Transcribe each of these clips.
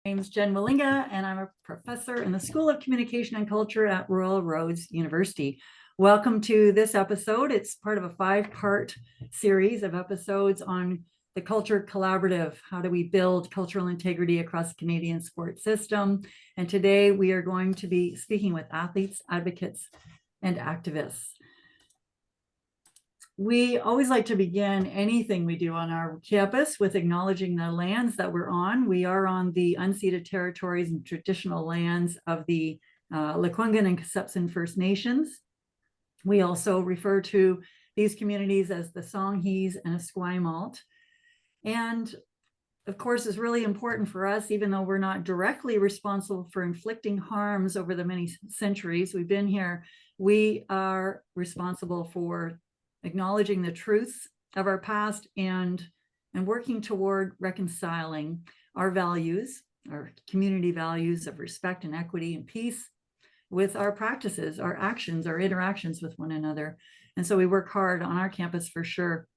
My name is Jen Walinga, and I'm a professor in the School of Communication and Culture at Royal Roads University. Welcome to this episode. It's part of a 5-part series of episodes on the Culture Collaborative. How do we build cultural integrity across the Canadian sports system? And today we are going to be speaking with athletes, advocates, and activists. We always like to begin anything we do on our campus with acknowledging the lands that we're on. We are on the unceded territories and traditional lands of the Lekwungen and Kasepsin First Nations. We also refer to these communities as the Songhees and Esquimalt. And of course, it's really important for us, even though we're not directly responsible for inflicting harms over the many centuries we've been here, we are responsible for acknowledging the truths of our past and working toward reconciling our values, our community values of respect and equity and peace with our practices, our actions, our interactions with one another. And so we work hard on our campus for sure.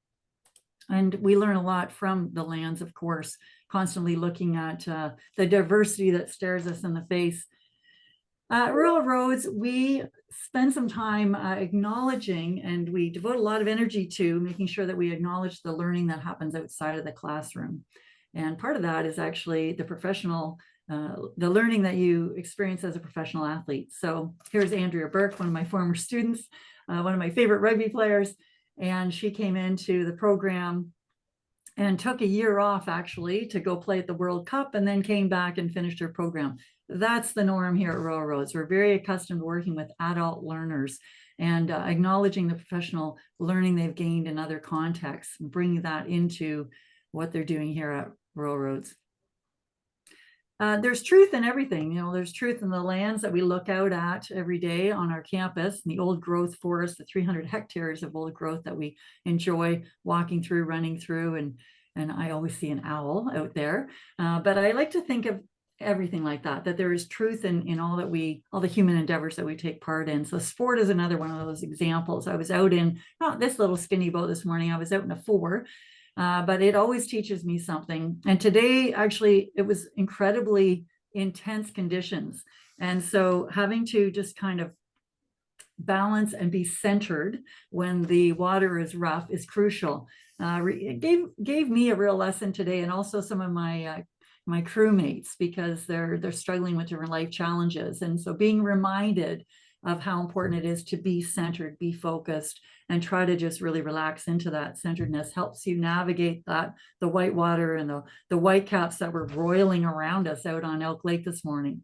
And we learn a lot from the lands, of course, constantly looking at the diversity that stares us in the face. At Royal Roads, we spend some time acknowledging, and we devote a lot of energy to making sure that we acknowledge the learning that happens outside of the classroom. And part of that is actually the professional, the learning that you experience as a professional athlete. So here's Andrea Burke, one of my former students, one of my favorite rugby players, and she came into the program and took a year off actually to go play at the World Cup and then came back and finished her program. That's the norm here at Royal Roads. We're very accustomed to working with adult learners and acknowledging the professional learning they've gained in other contexts and bringing that into what they're doing here at Royal Roads. There's truth in everything. You know, there's truth in the lands that we look out at every day on our campus, the old growth forest, the 300 hectares of old growth that we enjoy walking through, running through, and I always see an owl out there. But I like to think of everything like that there is truth in all the human endeavors that we take part in. So sport is another one of those examples. I was out in not this little skinny boat this morning. I was out in a 4. But it always teaches me something. And today, actually, it was incredibly intense conditions. And so having to just kind of balance and be centered when the water is rough is crucial. It gave me a real lesson today, and also some of my crewmates, because they're struggling with different life challenges. And so being reminded of how important it is to be centered, be focused, and try to just really relax into that centeredness helps you navigate the white water and the whitecaps that were roiling around us out on Elk Lake this morning.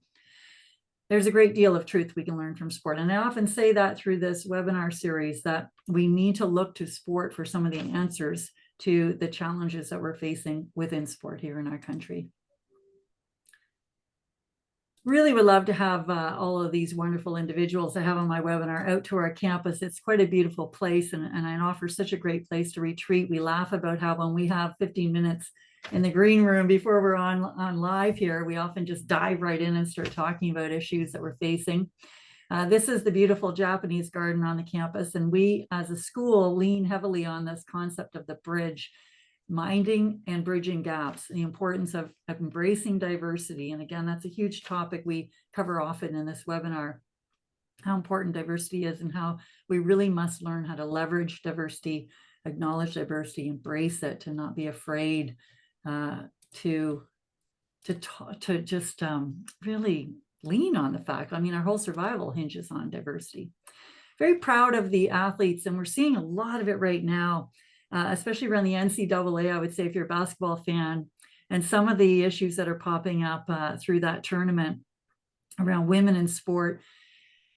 There's a great deal of truth we can learn from sport. And I often say that through this webinar series, that we need to look to sport for some of the answers to the challenges that we're facing within sport here in our country. Really would love to have all of these wonderful individuals I have on my webinar out to our campus. It's quite a beautiful place, and it offers such a great place to retreat. We laugh about how when we have 15 minutes in the green room before we're on live here, we often just dive right in and start talking about issues that we're facing. This is the beautiful Japanese garden on the campus, and we as a school lean heavily on this concept of the bridge, minding and bridging gaps, the importance of embracing diversity. And again, that's a huge topic we cover often in this webinar, how important diversity is and how we really must learn how to leverage diversity, acknowledge diversity, embrace it, to not be afraid to just really lean on the fact. I mean, our whole survival hinges on diversity. Very proud of the athletes, and we're seeing a lot of it right now. Especially around the NCAA, I would say, if you're a basketball fan, and some of the issues that are popping up through that tournament around women in sport.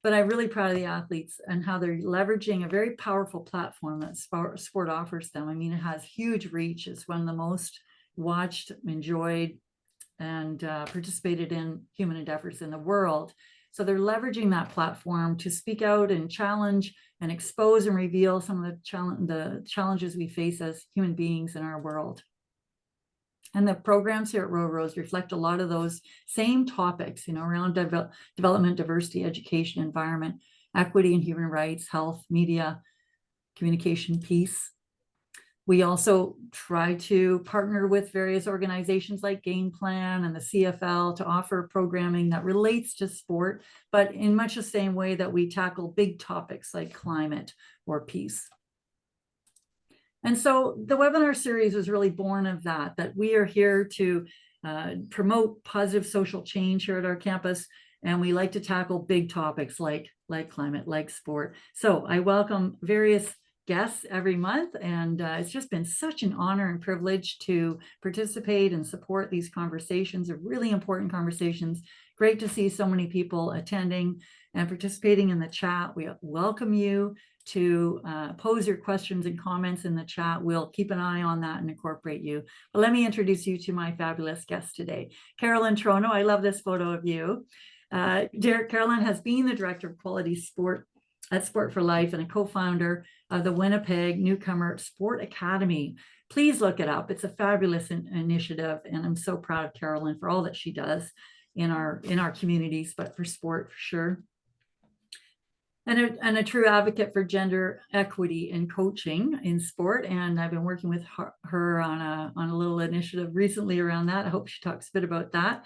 But I'm really proud of the athletes and how they're leveraging a very powerful platform that sport offers them. I mean, it has huge reach. It's one of the most watched, enjoyed, and participated in human endeavors in the world. So they're leveraging that platform to speak out and challenge and expose and reveal some of the challenges we face as human beings in our world. And the programs here at Royal Roads reflect a lot of those same topics, you know, around development, diversity, education, environment, equity and human rights, health, media, communication, peace. We also try to partner with various organizations like Game Plan and the CFL to offer programming that relates to sport, but in much the same way that we tackle big topics like climate or peace. And so the webinar series was really born of that we are here to promote positive social change here at our campus. And we like to tackle big topics like climate, like sport. So I welcome various guests every month. And it's just been such an honor and privilege to participate and support these conversations. They're really important conversations. Great to see so many people attending and participating in the chat. We welcome you to pose your questions and comments in the chat. We'll keep an eye on that and incorporate you. But let me introduce you to my fabulous guest today. Carolyn Trono, I love this photo of you. Carolyn has been the Director of Quality Sport at Sport for Life and a co-founder of the Winnipeg Newcomer Sport Academy. Please look it up. It's a fabulous initiative, and I'm so proud of Carolyn for all that she does in our communities, but for sport for sure. And a true advocate for gender equity in coaching in sport. And I've been working with her on a little initiative recently around that. I hope she talks a bit about that.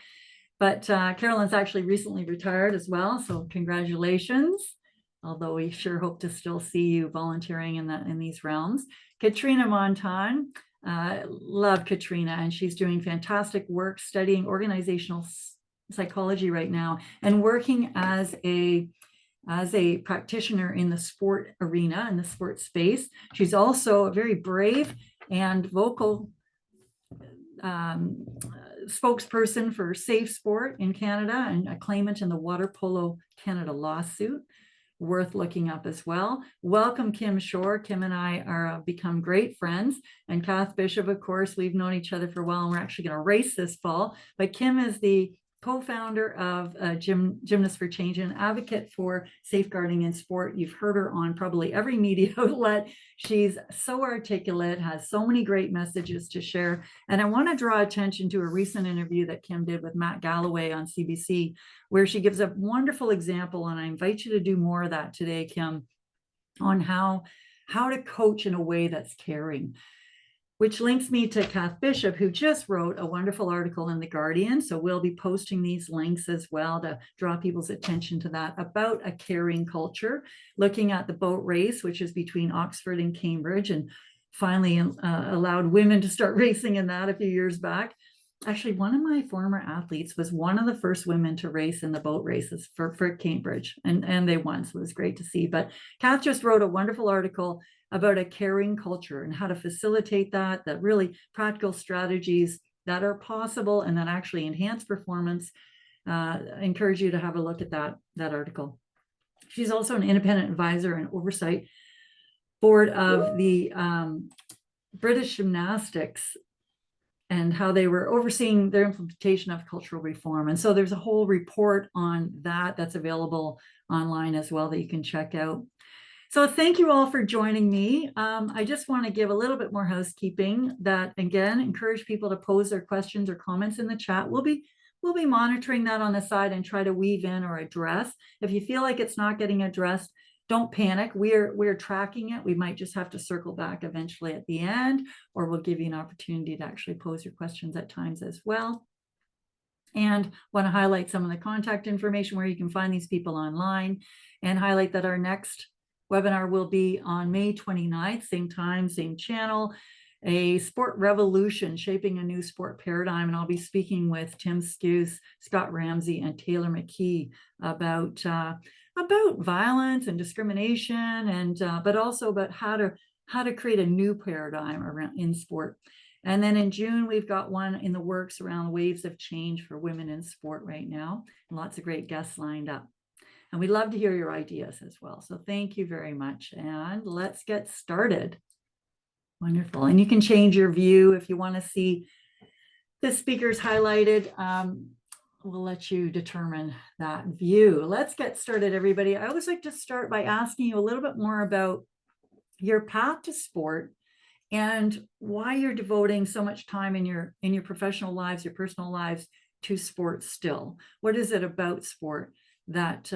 But Carolyn's actually recently retired as well. So congratulations. Although we sure hope to still see you volunteering in these realms. Katrina Monton, love Katrina, and she's doing fantastic work studying organizational psychology right now and working as a practitioner in the sport arena, in the sport space. She's also a very brave and vocal spokesperson for safe sport in Canada and a claimant in the Water Polo Canada lawsuit, worth looking up as well. Welcome, Kim Shore. Kim and I are become great friends. And Cath Bishop, of course, we've known each other for a while, and we're actually going to race this fall. But Kim is the co-founder of Gymnasts for Change and advocate for safeguarding in sport. You've heard her on probably every media outlet. She's so articulate, has so many great messages to share. And I want to draw attention to a recent interview that Kim did with Matt Galloway on CBC, where she gives a wonderful example. And I invite you to do more of that today, Kim, on how to coach in a way that's caring. Which links me to Cath Bishop, who just wrote a wonderful article in The Guardian. So we'll be posting these links as well to draw people's attention to that, about a caring culture, looking at the boat race, which is between Oxford and Cambridge, and finally allowed women to start racing in that a few years back. Actually, one of my former athletes was one of the first women to race in the boat races for Cambridge, and they won, so it was great to see. But Cath just wrote a wonderful article about a caring culture and how to facilitate that really practical strategies that are possible and that actually enhance performance. I encourage you to have a look at that article. She's also an independent advisor and oversight board of the British Gymnastics and how they were overseeing their implementation of cultural reform. And so there's a whole report on that that's available online as well that you can check out. So thank you all for joining me. I just want to give a little bit more housekeeping that, again, encourage people to pose their questions or comments in the chat. We'll be monitoring that on the side and try to weave in or address. If you feel like it's not getting addressed, don't panic. We're tracking it. We might just have to circle back eventually at the end, or we'll give you an opportunity to actually pose your questions at times as well. And want to highlight some of the contact information where you can find these people online, and highlight that our next webinar will be on May 29th, same time, same channel, a sport revolution, shaping a new sport paradigm. And I'll be speaking with Tim Skuse, Scott Ramsey, and Taylor McKee about violence and discrimination, and but also about how to create a new paradigm around in sport. And then in June, we've got one in the works around waves of change for women in sport right now. And lots of great guests lined up. And we'd love to hear your ideas as well. So thank you very much. And let's get started. Wonderful. And you can change your view if you want to see the speakers highlighted. We'll let you determine that view. Let's get started, everybody. I always like to start by asking you a little bit more about your path to sport and why you're devoting so much time in your professional lives, your personal lives, to sport still. What is it about sport that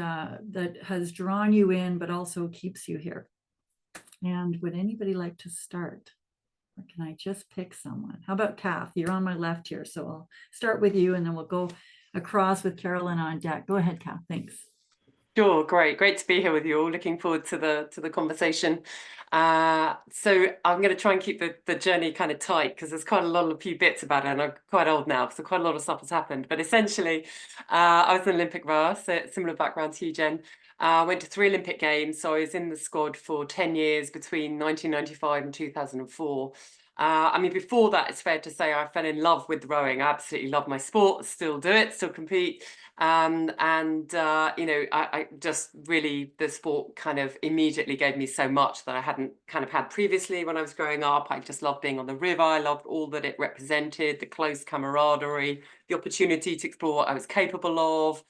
has drawn you in, but also keeps you here? And would anybody like to start? Or can I just pick someone? How about Cath? You're on my left here, so I'll start with you and then we'll go across with Carolyn on deck. Go ahead, Cath. Thanks. Sure, great to be here with you all. Looking forward to the conversation. So I'm going to try and keep the journey kind of tight because there's quite a few bits about it, and I'm quite old now, so quite a lot of stuff has happened. But essentially, I was an Olympic rower, so similar background to you, Jen. I went to 3 Olympic Games, so I was in the squad for 10 years between 1995 and 2004. I mean, before that, it's fair to say I fell in love with rowing. I absolutely love my sport, still do it, still compete. You know, I just really, the sport kind of immediately gave me so much that I hadn't kind of had previously when I was growing up. I just loved being on the river. I loved all that it represented, the close camaraderie, the opportunity to explore what I was capable of.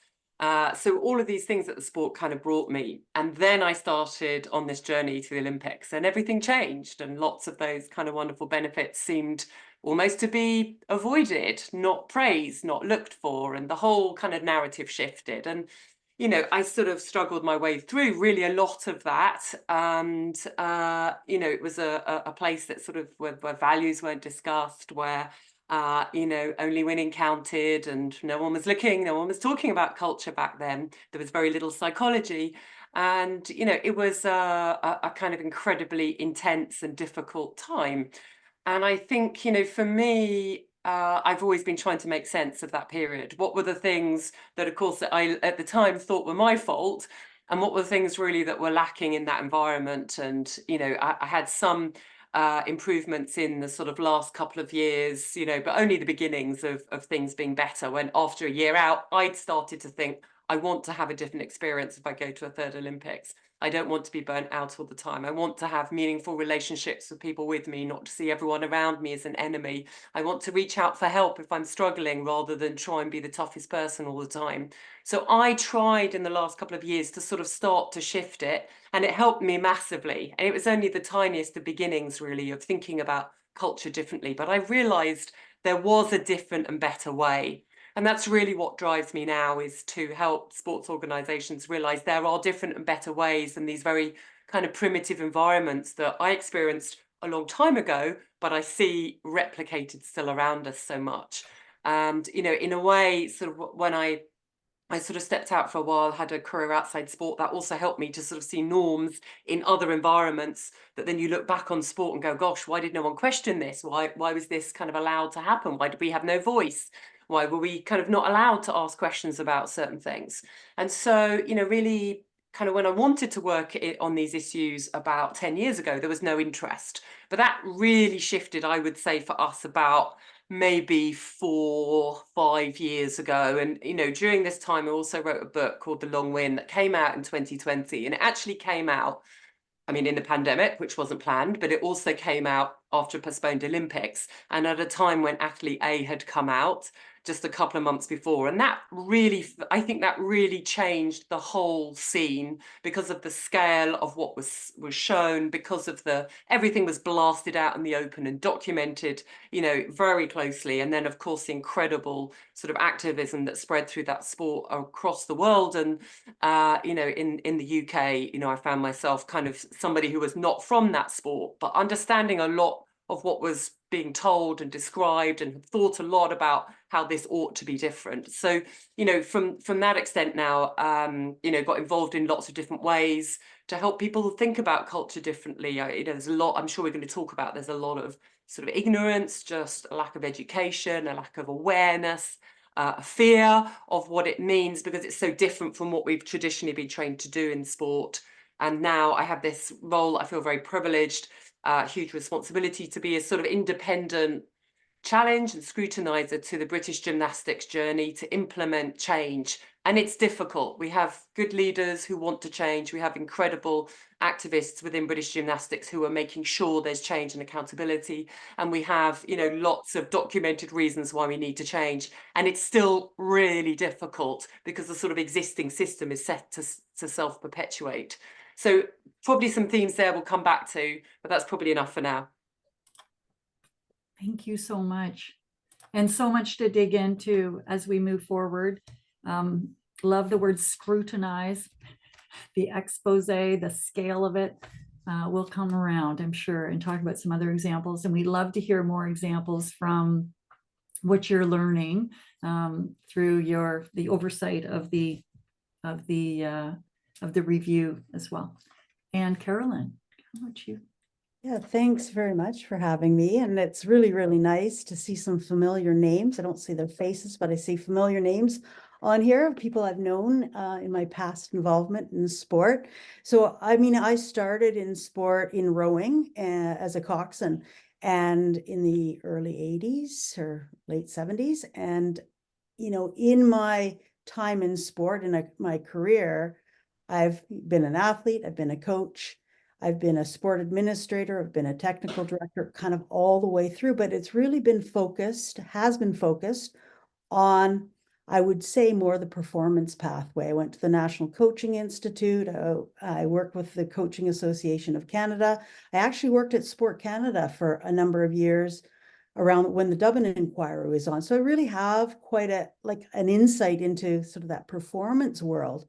So all of these things that the sport kind of brought me. And then I started on this journey to the Olympics and everything changed, and lots of those kind of wonderful benefits seemed almost to be avoided, not praised, not looked for, and the whole kind of narrative shifted. And, you know, I sort of struggled my way through really a lot of that. And, you know, it was a place that sort of where values weren't discussed, where, you know, only winning counted and no one was looking, no one was talking about culture back then. There was very little psychology. And, you know, it was a kind of incredibly intense and difficult time. And I think, you know, for me, I've always been trying to make sense of that period. What were the things that, of course, that I at the time thought were my fault? And what were the things really that were lacking in that environment? And, you know, I had some improvements in the sort of last couple of years, you know, but only the beginnings of things being better, when after a year out, I'd started to think, I want to have a different experience if I go to a 3rd Olympics. I don't want to be burnt out all the time. I want to have meaningful relationships with people with me, not to see everyone around me as an enemy. I want to reach out for help if I'm struggling rather than try and be the toughest person all the time. So I tried in the last couple of years to sort of start to shift it, and it helped me massively. And it was only the tiniest of beginnings, really, of thinking about culture differently. But I realized there was a different and better way. And that's really what drives me now, is to help sports organisations realise there are different and better ways than these very kind of primitive environments that I experienced a long time ago, but I see replicated still around us so much. And, you know, in a way, sort of when I sort of stepped out for a while, had a career outside sport, that also helped me to sort of see norms in other environments that then you look back on sport and go, gosh, why did no one question this? Why was this kind of allowed to happen? Why did we have no voice? Why were we kind of not allowed to ask questions about certain things? And so, you know, really kind of when I wanted to work on these issues about 10 years ago, there was no interest. But that really shifted, I would say, for us about maybe 4, 5 years ago. And, you know, during this time, I also wrote a book called The Long Win that came out in 2020. And it actually came out, I mean, in the pandemic, which wasn't planned, but it also came out after a postponed Olympics and at a time when Athlete A had come out just a couple of months before. And that really, I think that really changed the whole scene because of the scale of what was shown, because of everything was blasted out in the open and documented, you know, very closely. And then, of course, the incredible sort of activism that spread through that sport across the world. And, you know, in the UK, you know, I found myself kind of somebody who was not from that sport, but understanding a lot of what was being told and described, and thought a lot about how this ought to be different. So, you know, from that extent now, you know, got involved in lots of different ways to help people think about culture differently. You know, there's a lot, I'm sure we're going to talk about, there's a lot of sort of ignorance, just a lack of education, a lack of awareness, a fear of what it means, because it's so different from what we've traditionally been trained to do in sport. And now I have this role, I feel very privileged, huge responsibility to be a sort of independent challenge and scrutinizer to the British gymnastics journey to implement change. And it's difficult. We have good leaders who want to change. We have incredible activists within British gymnastics who are making sure there's change and accountability. And we have, you know, lots of documented reasons why we need to change. And it's still really difficult because the sort of existing system is set to self-perpetuate. So probably some themes there we'll come back to, but that's probably enough for now. Thank you so much. And so much to dig into as we move forward. Love the word scrutinize, the expose, the scale of it. we'll come around, I'm sure, and talk about some other examples. And we'd love to hear more examples from what you're learning through the oversight of the review as well. And Carolyn, how about you? Yeah, thanks very much for having me. And it's really, really nice to see some familiar names. I don't see their faces, but I see familiar names on here of people I've known in my past involvement in sport. So, I mean, I started in sport in rowing as a coxswain and in the early 80s or late 70s. And, you know, in my time in sport and my career, I've been an athlete, I've been a coach, I've been a sport administrator, I've been a technical director, kind of all the way through, but it's really been has been focused on, I would say, more the performance pathway. I went to the National Coaching Institute. I worked with the Coaching Association of Canada. I actually worked at Sport Canada for a number of years around when the Dublin inquiry was on. So I really have quite an insight into sort of that performance world.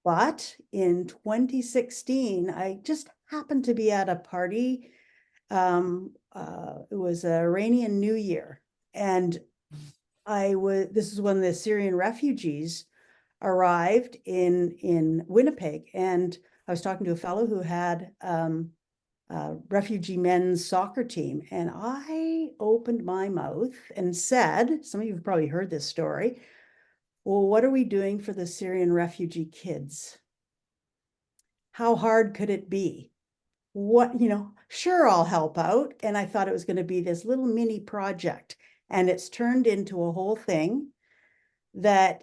But in 2016, I just happened to be at a party. It was a Iranian New Year. And this is when the Syrian refugees arrived in Winnipeg. And I was talking to a fellow who had refugee men's soccer team. And I opened my mouth and said, some of you have probably heard this story, well, what are we doing for the Syrian refugee kids? How hard could it be? What, you know, sure, I'll help out. And I thought it was going to be this little mini project. And it's turned into a whole thing that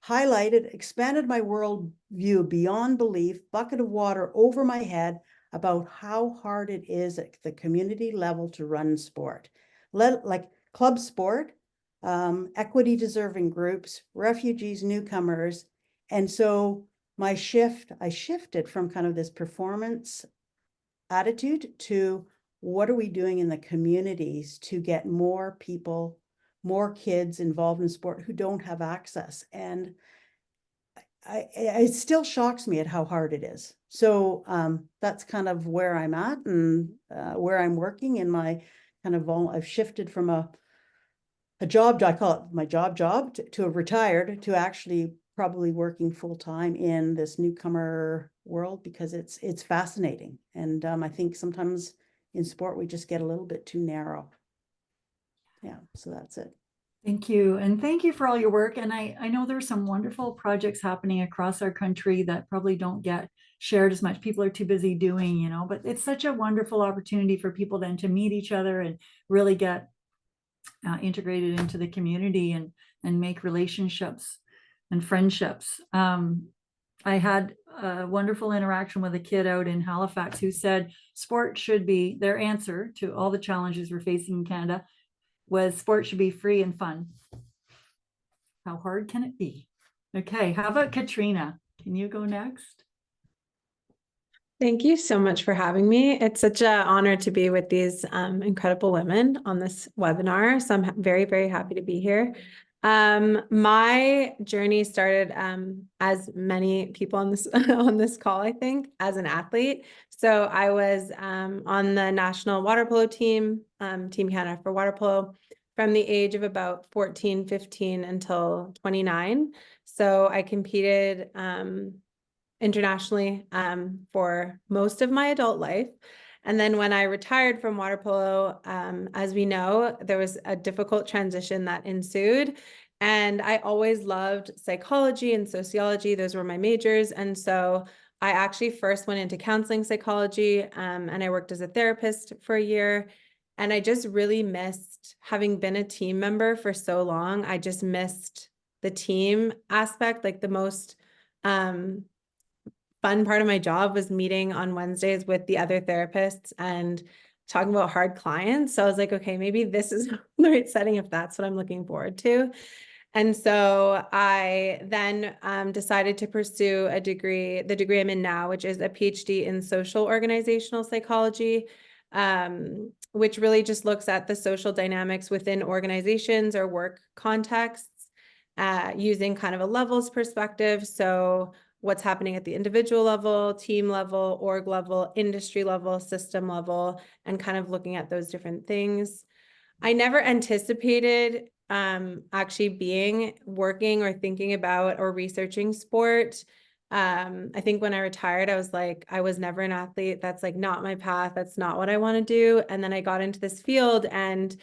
expanded my world view beyond belief, bucket of water over my head about how hard it is at the community level to run sport. Like club sport, equity deserving groups, refugees, newcomers. And so I shifted from kind of this performance attitude to what are we doing in the communities to get more people, more kids involved in sport who don't have access. And it still shocks me at how hard it is. So that's kind of where I'm at and where I'm working in my kind of, I've shifted from a job, I call it my job to a retired to actually probably working full time in this newcomer world because it's fascinating. And I think sometimes in sport, we just get a little bit too narrow. Yeah, so that's it. Thank you. And thank you for all your work. And I know there's some wonderful projects happening across our country that probably don't get shared as much. People are too busy doing, you know, but it's such a wonderful opportunity for people then to meet each other and really get integrated into the community and make relationships and friendships. I had a wonderful interaction with a kid out in Halifax who said sport should be their answer to all the challenges we're facing in Canada was sport should be free and fun. How hard can it be? Okay, how about Katrina? Can you go next? Thank you so much for having me. It's such an honor to be with these incredible women on this webinar. So I'm very, very happy to be here. My journey started, as many people on this on this call, I think, as an athlete. So I was on the national water polo team, Team Canada for water polo, from the age of about 14, 15 until 29. So I competed internationally for most of my adult life. And then when I retired from water polo, as we know, there was a difficult transition that ensued. And I always loved psychology and sociology. Those were my majors. And so I actually first went into counseling psychology, and I worked as a therapist for a year. And I just really missed, having been a team member for so long, I just missed the team aspect. Like the most fun part of my job was meeting on Wednesdays with the other therapists and talking about hard clients. So I was like, okay, maybe this is the right setting if that's what I'm looking forward to. And so I then decided to pursue the degree I'm in now, which is a PhD in social organizational psychology, which really just looks at the social dynamics within organizations or work contexts, using kind of a levels perspective. So what's happening at the individual level, team level, org level, industry level, system level, and kind of looking at those different things. I never anticipated actually working or thinking about or researching sport. I think when I retired, I was like, I was never an athlete. That's like not my path. That's not what I want to do. And then I got into this field, and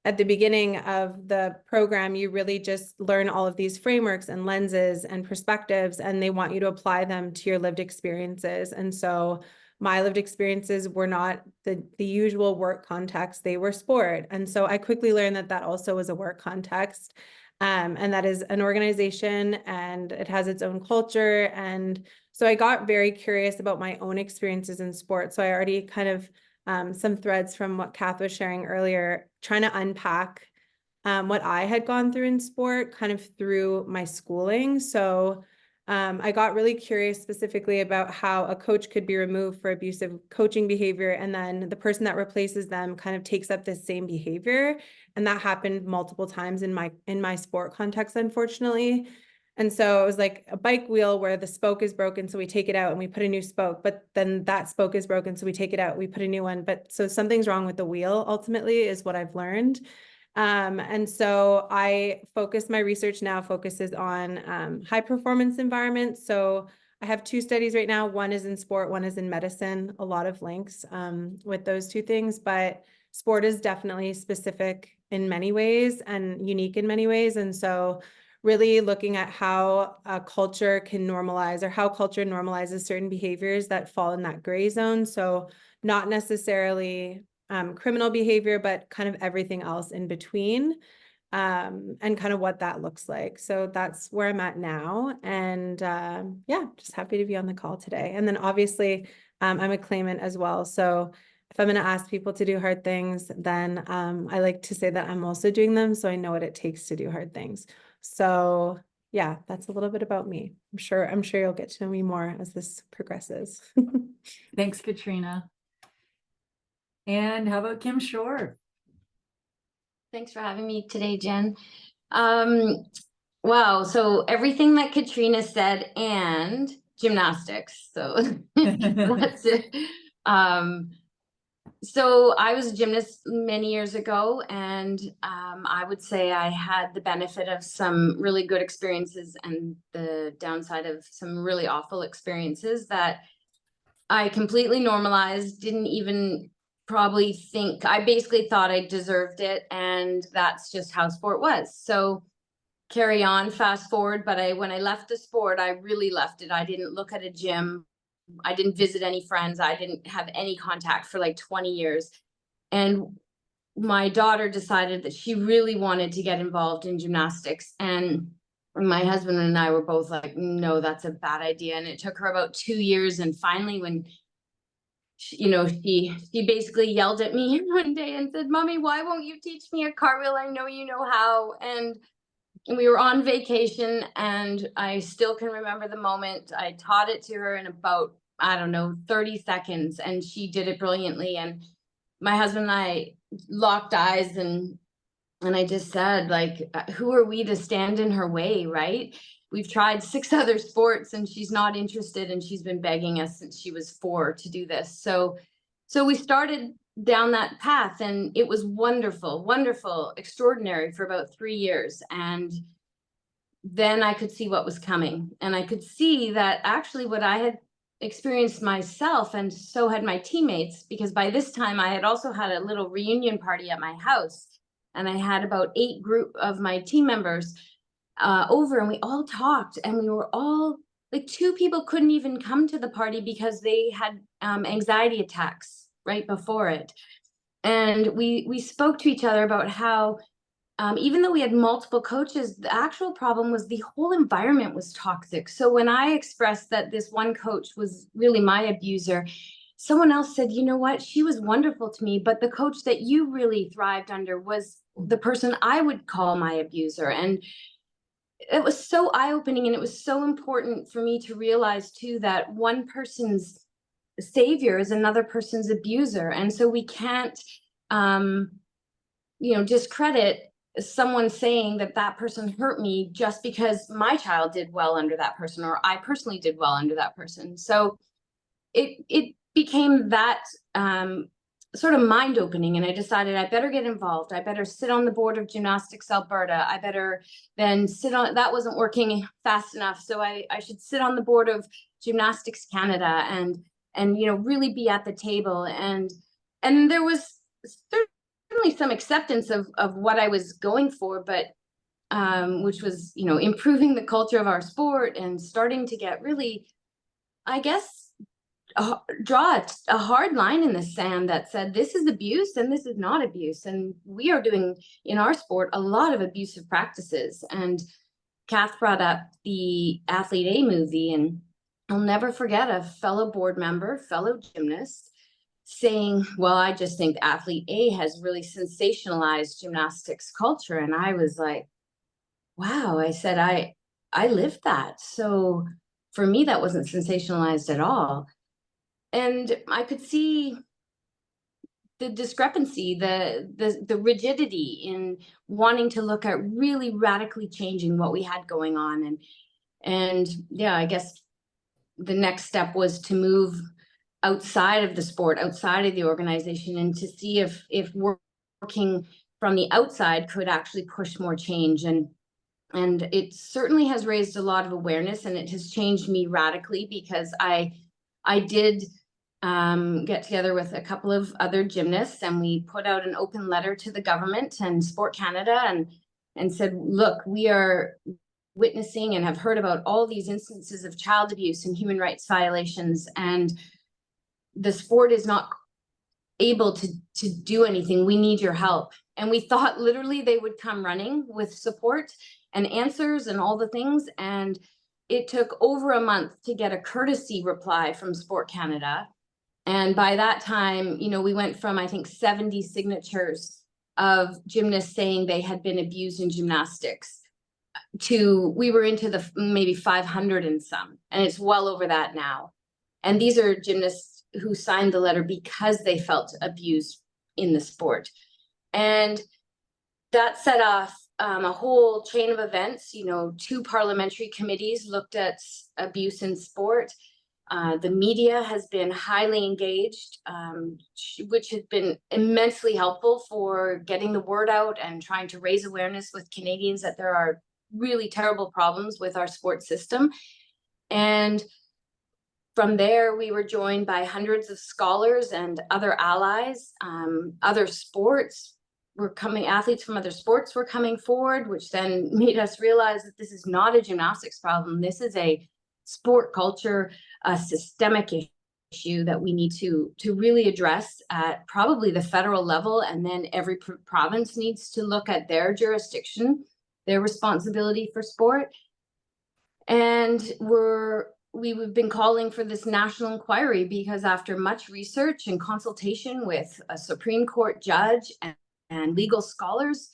at the beginning of the program, you really just learn all of these frameworks and lenses and perspectives, and they want you to apply them to your lived experiences. And so my lived experiences were not the usual work context, they were sport. And so I quickly learned that that also was a work context. And that is an organization, and it has its own culture. And so I got very curious about my own experiences in sport. So I already kind of some threads from what Cath was sharing earlier, trying to unpack what I had gone through in sport kind of through my schooling. So I got really curious specifically about how a coach could be removed for abusive coaching behavior, and then the person that replaces them kind of takes up this same behavior. And that happened multiple times in my sport context, unfortunately. And so it was like a bike wheel where the spoke is broken, so we take it out and we put a new spoke, but then that spoke is broken, so we take it out, we put a new one. But so something's wrong with the wheel, ultimately, is what I've learned. And so my research now focuses on high performance environments. So I have 2 studies right now. One is in sport, one is in medicine, a lot of links with those 2 things, but sport is definitely specific in many ways and unique in many ways. And so really looking at how a culture can normalize, or how culture normalizes certain behaviors that fall in that gray zone. So not necessarily criminal behavior, but kind of everything else in between, and kind of what that looks like. So that's where I'm at now. And yeah, just happy to be on the call today. And then obviously I'm a claimant as well. So if I'm going to ask people to do hard things, then I like to say that I'm also doing them, so I know what it takes to do hard things. So yeah, that's a little bit about me. I'm sure you'll get to know me more as this progresses. Thanks, Katrina. And how about Kim Shore? Thanks for having me today, Jen. Wow, so everything that Katrina said and gymnastics. So that's it. So I was a gymnast many years ago, and I would say I had the benefit of some really good experiences and the downside of some really awful experiences that I completely normalized, didn't even probably think, I basically thought I deserved it, and that's just how sport was. So carry on, fast forward, but when I left the sport, I really left it. I didn't look at a gym. I didn't visit any friends. I didn't have any contact for like 20 years. And my daughter decided that she really wanted to get involved in gymnastics. And my husband and I were both like, no, that's a bad idea. And it took her about 2 years. And finally, when she basically yelled at me one day and said, "Mommy, why won't you teach me a cartwheel? I know you know how." And we were on vacation, and I still can remember the moment. I taught it to her in about, I don't know, 30 seconds, and she did it brilliantly. And my husband and I locked eyes, and I just said, like, who are we to stand in her way, right? We've tried 6 other sports, and she's not interested, and she's been begging us since she was 4 to do this. So we started down that path, and it was wonderful, wonderful, extraordinary for about 3 years. And then I could see what was coming, and I could see that actually what I had experienced myself, and so had my teammates, because by this time I had also had a little reunion party at my house, and I had about 8 group of my team members over, and we all talked, and we were all like, 2 people couldn't even come to the party because they had anxiety attacks right before it. And we spoke to each other about how even though we had multiple coaches, the actual problem was the whole environment was toxic. So when I expressed that this one coach was really my abuser, someone else said, "You know what? She was wonderful to me, but the coach that you really thrived under was the person I would call my abuser." And it was so eye-opening, and it was so important for me to realize too that one person's savior is another person's abuser. And so we can't discredit someone saying that that person hurt me just because my child did well under that person, or I personally did well under that person. So it became that sort of mind opening, and I decided I better get involved. I better sit on the board of Gymnastics Alberta. I better then sit on, that wasn't working fast enough, so I should sit on the board of Gymnastics Canada and you know, really be at the table. And there was certainly some acceptance of what I was going for, but which was, you know, improving the culture of our sport and starting to get really, I guess, draw a hard line in the sand that said this is abuse and this is not abuse, and we are doing in our sport a lot of abusive practices. And Cath brought up the Athlete A movie, and I'll never forget a fellow board member, fellow gymnast, saying, well, I just think Athlete A has really sensationalized gymnastics culture. And I was like, wow. I said, I lived that. So for me, that wasn't sensationalized at all. And I could see the discrepancy, the rigidity in wanting to look at really radically changing what we had going on. And yeah, I guess the next step was to move outside of the sport, outside of the organization, and to see if working from the outside could actually push more change. And it certainly has raised a lot of awareness, and it has changed me radically, because I did get together with a couple of other gymnasts, and we put out an open letter to the government and Sport Canada and said, look, we are witnessing and have heard about all these instances of child abuse and human rights violations, and the sport is not able to do anything. We need your help. And we thought literally they would come running with support and answers and all the things. And it took over a month to get a courtesy reply from Sport Canada. And by that time, you know, we went from, I think, 70 signatures of gymnasts saying they had been abused in gymnastics to, we were into the maybe 500 and some, and it's well over that now. And these are gymnasts who signed the letter because they felt abused in the sport. And that set off a whole chain of events. You know, 2 parliamentary committees looked at abuse in sport. The media has been highly engaged, which has been immensely helpful for getting the word out and trying to raise awareness with Canadians that there are really terrible problems with our sports system. And from there, we were joined by hundreds of scholars and other allies. Other sports were coming, athletes from other sports were coming forward, which then made us realize that this is not a gymnastics problem. This is a sport culture, a systemic issue that we need to really address at probably the federal level. And then every province needs to look at their jurisdiction, their responsibility for sport. And we've been calling for this national inquiry because after much research and consultation with a Supreme Court judge and legal scholars,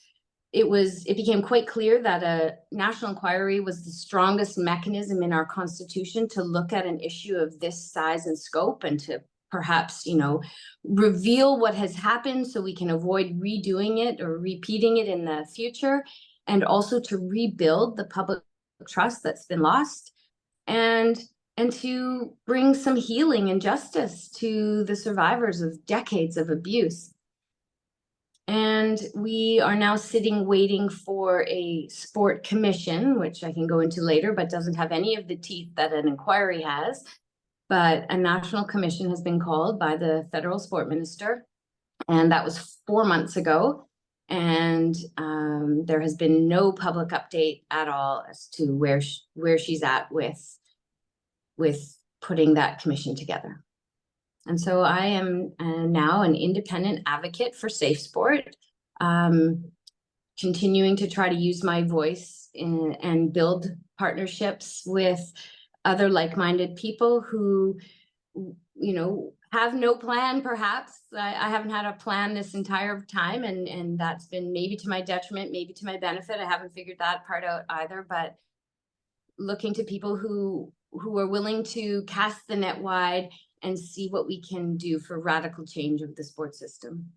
it became quite clear that a national inquiry was the strongest mechanism in our Constitution to look at an issue of this size and scope, and to perhaps, you know, reveal what has happened so we can avoid redoing it or repeating it in the future, and also to rebuild the public trust that's been lost, and to bring some healing and justice to the survivors of decades of abuse. And we are now sitting waiting for a sport commission, which I can go into later, but doesn't have any of the teeth that an inquiry has. But a national commission has been called by the federal sport minister, and that was 4 months ago. And there has been no public update at all as to where she's at with putting that commission together. And so I am now an independent advocate for safe sport, continuing to try to use my voice and build partnerships with other like-minded people who, you know, have no plan, perhaps. I haven't had a plan this entire time, and that's been maybe to my detriment, maybe to my benefit. I haven't figured that part out either, but looking to people who are willing to cast the net wide and see what we can do for radical change of the sports system.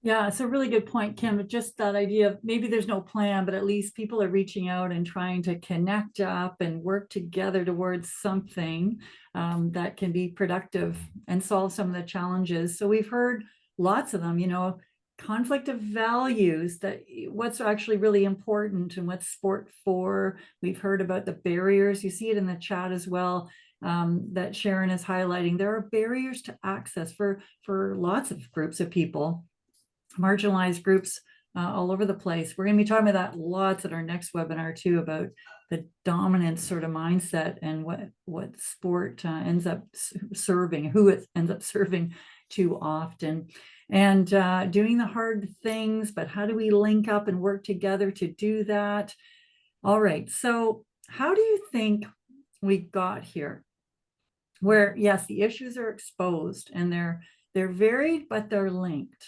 Yeah, it's a really good point, Kim. Just that idea of maybe there's no plan, but at least people are reaching out and trying to connect up and work together towards something that can be productive and solve some of the challenges. So we've heard lots of them, conflict of values, that what's actually really important and what's sport for. We've heard about the barriers. You see it in the chat as well. That Sharon is highlighting. There are barriers to access for lots of groups of people, marginalized groups all over the place. We're going to be talking about that lots at our next webinar too, about the dominant sort of mindset and what sport ends up serving, who it ends up serving too often, and doing the hard things, but how do we link up and work together to do that? All right, so how do you think we got here? Where, yes, the issues are exposed and they're varied, but they're linked.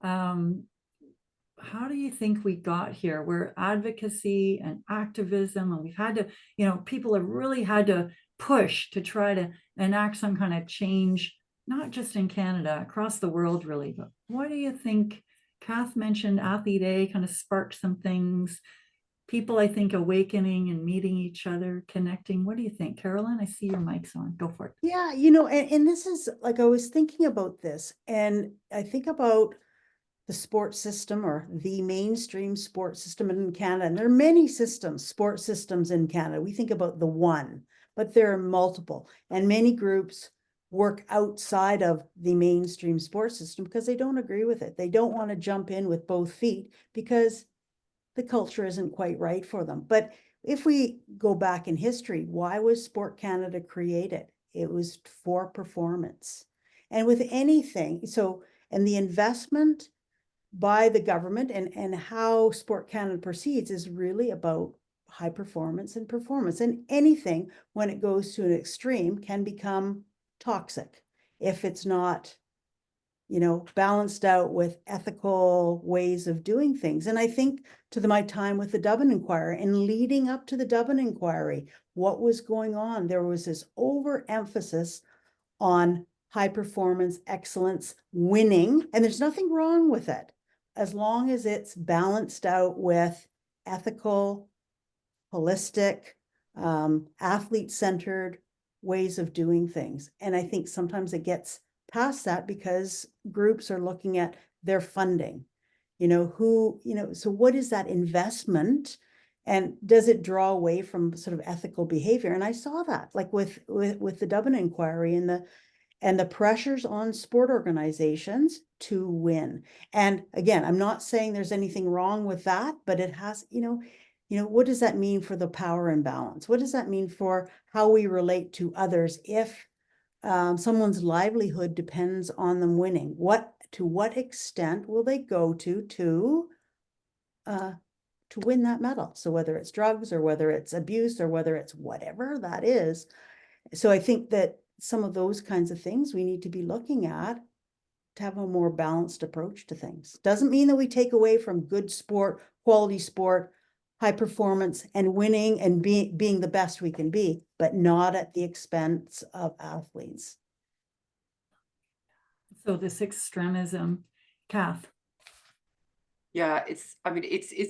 How do you think we got here, where advocacy and activism, and we've had to, people have really had to push to try to enact some kind of change, not just in Canada, across the world, really. But what do you think? Cath mentioned Athlete A kind of sparked some things. People, I think, awakening and meeting each other, connecting. What do you think, Carolyn? I see your mic's on. Go for it. Yeah, and this is like, I was thinking about this, and I think about the sports system, or the mainstream sports system in Canada. And there are many systems, sports systems in Canada. We think about the one, but there are multiple, and many groups work outside of the mainstream sports system because they don't agree with it. They don't want to jump in with both feet because the culture isn't quite right for them. But if we go back in history, why was Sport Canada created? It was for performance. And with anything, and the investment by the government and how Sport Canada proceeds is really about high performance and performance. And anything, when it goes to an extreme, can become toxic if it's not, balanced out with ethical ways of doing things. And I think to my time with the Dublin Inquiry and leading up to the Dublin Inquiry, what was going on? There was this overemphasis on high performance, excellence, winning, and there's nothing wrong with it, as long as it's balanced out with ethical, holistic, athlete-centered ways of doing things. And I think sometimes it gets past that because groups are looking at their funding. So what is that investment? And does it draw away from sort of ethical behavior? And I saw that, like with the Dublin Inquiry and the pressures on sport organizations to win. And again, I'm not saying there's anything wrong with that, but it has, what does that mean for the power imbalance? What does that mean for how we relate to others if someone's livelihood depends on them winning? To what extent will they go to win that medal? So whether it's drugs or whether it's abuse or whether it's whatever that is. So I think that some of those kinds of things we need to be looking at to have a more balanced approach to things. Doesn't mean that we take away from good sport, quality sport, high performance, and winning and being the best we can be, but not at the expense of athletes. So this extremism, Cath. Yeah, it's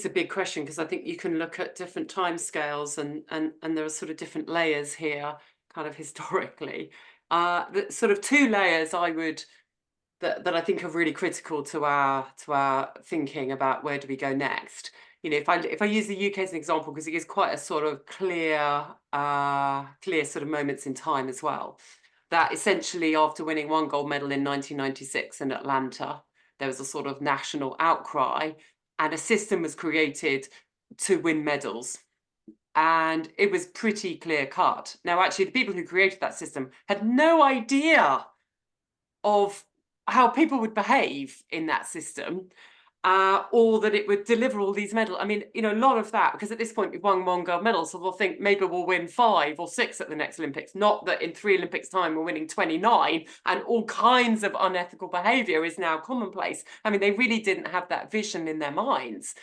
a big question, because I think you can look at different timescales and there are sort of different layers here, kind of historically. The sort of two layers that I think are really critical to our thinking about where do we go next. If I use the UK as an example, because it is quite a sort of clear sort of moments in time as well. That essentially, after winning one gold medal in 1996 in Atlanta, there was a sort of national outcry, and a system was created to win medals. And it was pretty clear cut. Now, actually, the people who created that system had no idea of how people would behave in that system, or that it would deliver all these medals. I mean, a lot of that, because at this point we've won one gold medal, so we'll think maybe we'll win 5 or 6 at the next Olympics. Not that in 3 Olympics time we're winning 29 and all kinds of unethical behavior is now commonplace. I mean, they really didn't have that vision in their minds.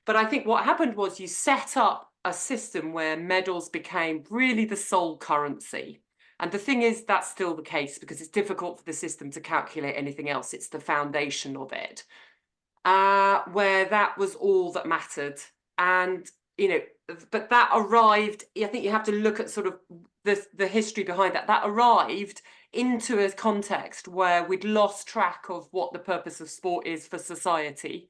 But I think what happened was you set up a system where medals became really the sole currency. And the thing is, that's still the case because it's difficult for the system to calculate anything else. It's the foundation of it, where that was all that mattered. And, you know, but that arrived, I think you have to look at sort of the history behind that. That arrived into a context where we'd lost track of what the purpose of sport is for society,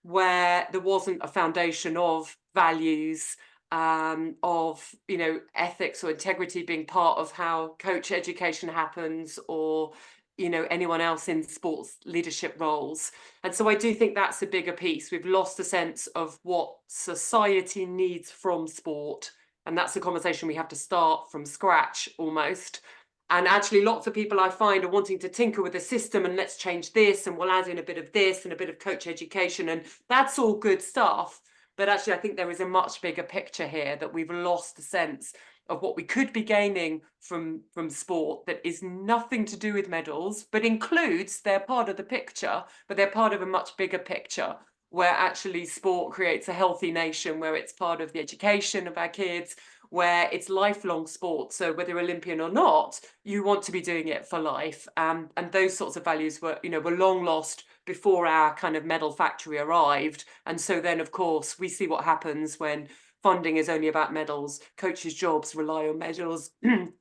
where there wasn't a foundation of values, of, you know, ethics or integrity being part of how coach education happens, or, you know, anyone else in sports leadership roles. And so I do think that's a bigger piece. We've lost a sense of what society needs from sport. And that's a conversation we have to start from scratch almost. And actually lots of people I find are wanting to tinker with the system and let's change this and we'll add in a bit of this and a bit of coach education. And that's all good stuff. But actually, I think there is a much bigger picture here, that we've lost the sense of what we could be gaining from sport that is nothing to do with medals, but includes, they're part of the picture, but they're part of a much bigger picture where actually sport creates a healthy nation, where it's part of the education of our kids, where it's lifelong sport. So whether you're Olympian or not, you want to be doing it for life. And those sorts of values were, you know, were long lost before our kind of medal factory arrived. And so then, of course, we see what happens when funding is only about medals. Coaches' jobs rely on medals.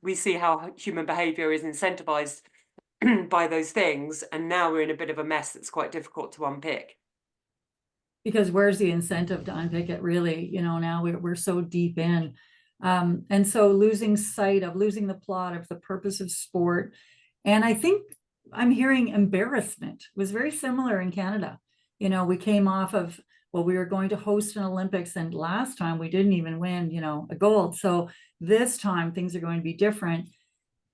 We see how human behaviour is incentivized by those things. And now we're in a bit of a mess that's quite difficult to unpick. Because where's the incentive to unpick it, really? You know, now we're so deep in. And so losing sight of, losing the plot of the purpose of sport. And I think I'm hearing embarrassment was very similar in Canada. You know, we came off of, well, we were going to host an Olympics, and last time we didn't even win, you know, a gold. So this time things are going to be different.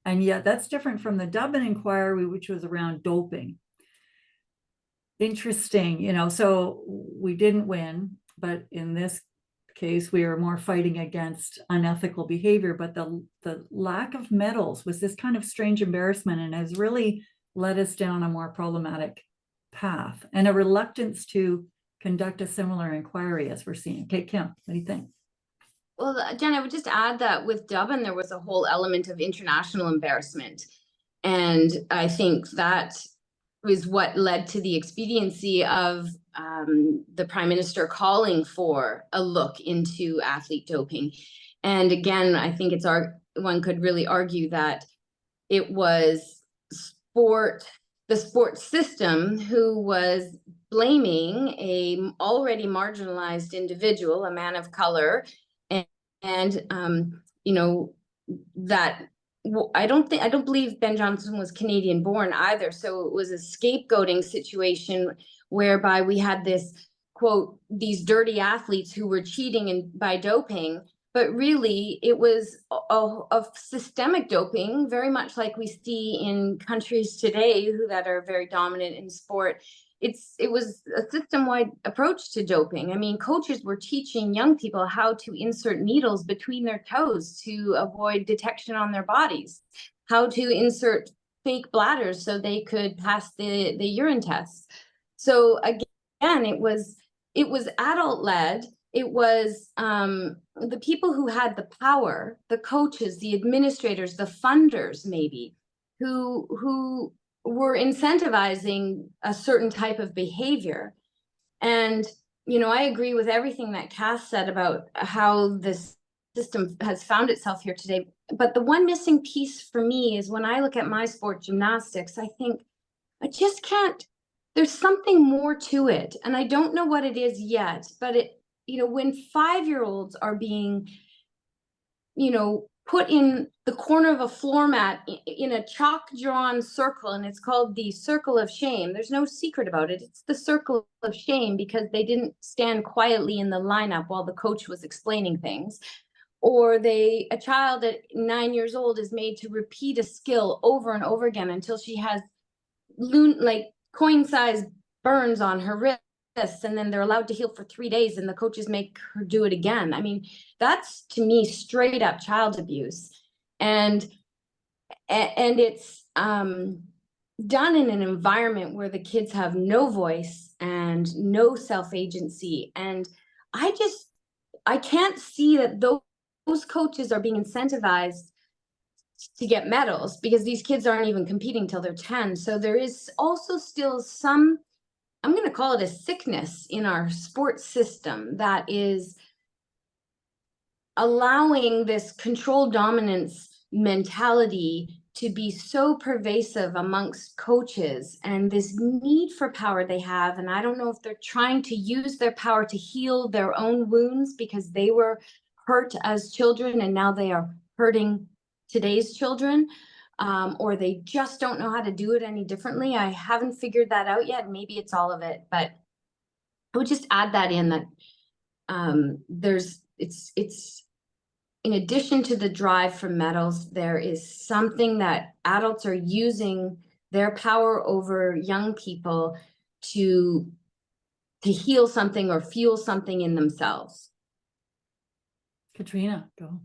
And yet that's different from the Dublin inquiry, which was around doping. Interesting, you know, so we didn't win, but in this case, we are more fighting against unethical behavior. But the lack of medals was this kind of strange embarrassment, and has really led us down a more problematic path, and a reluctance to conduct a similar inquiry as we're seeing. Okay, Kim, what do you think? Well, Jen, I would just add that with Dublin, there was a whole element of international embarrassment. And I think that was what led to the expediency of the Prime Minister calling for a look into athlete doping. And again, I think it's one could really argue that it was the sports system who was blaming a already marginalized individual, a man of color, and you know, that I don't believe Ben Johnson was Canadian born either. So it was a scapegoating situation whereby we had this, quote, these dirty athletes who were cheating by doping, but really it was a systemic doping, very much like we see in countries today that are very dominant in sport. It was a system-wide approach to doping. I mean, coaches were teaching young people how to insert needles between their toes to avoid detection on their bodies, how to insert fake bladders so they could pass the urine tests. So again, it was adult-led. It was the people who had the power, the coaches, the administrators, the funders, maybe, who were incentivizing a certain type of behavior. And, you know, I agree with everything that Cath said about how this system has found itself here today. But the one missing piece for me is when I look at my sport, gymnastics, I think I just can't, there's something more to it. And I don't know what it is yet, but it, you know, when 5-year-olds are being, you know, put in the corner of a floor mat in a chalk drawn circle, and it's called the circle of shame. There's no secret about it. It's the circle of shame because they didn't stand quietly in the lineup while the coach was explaining things. Or a child at 9 years old is made to repeat a skill over and over again until she has like coin-sized burns on her wrist. And then they're allowed to heal for 3 days and the coaches make her do it again. I mean, that's to me straight up child abuse. And it's done in an environment where the kids have no voice and no self-agency. And I can't see that those coaches are being incentivized to get medals, because these kids aren't even competing till they're 10. So there is also still some, I'm going to call it a sickness in our sports system that is allowing this control dominance mentality to be so pervasive amongst coaches, and this need for power they have. And I don't know if they're trying to use their power to heal their own wounds because they were hurt as children and now they are hurting today's children, or they just don't know how to do it any differently. I haven't figured that out yet. Maybe it's all of it, but I would just add that in, that it's in addition to the drive for medals, there is something that adults are using their power over young people to heal something or fuel something in themselves. Katrina, go.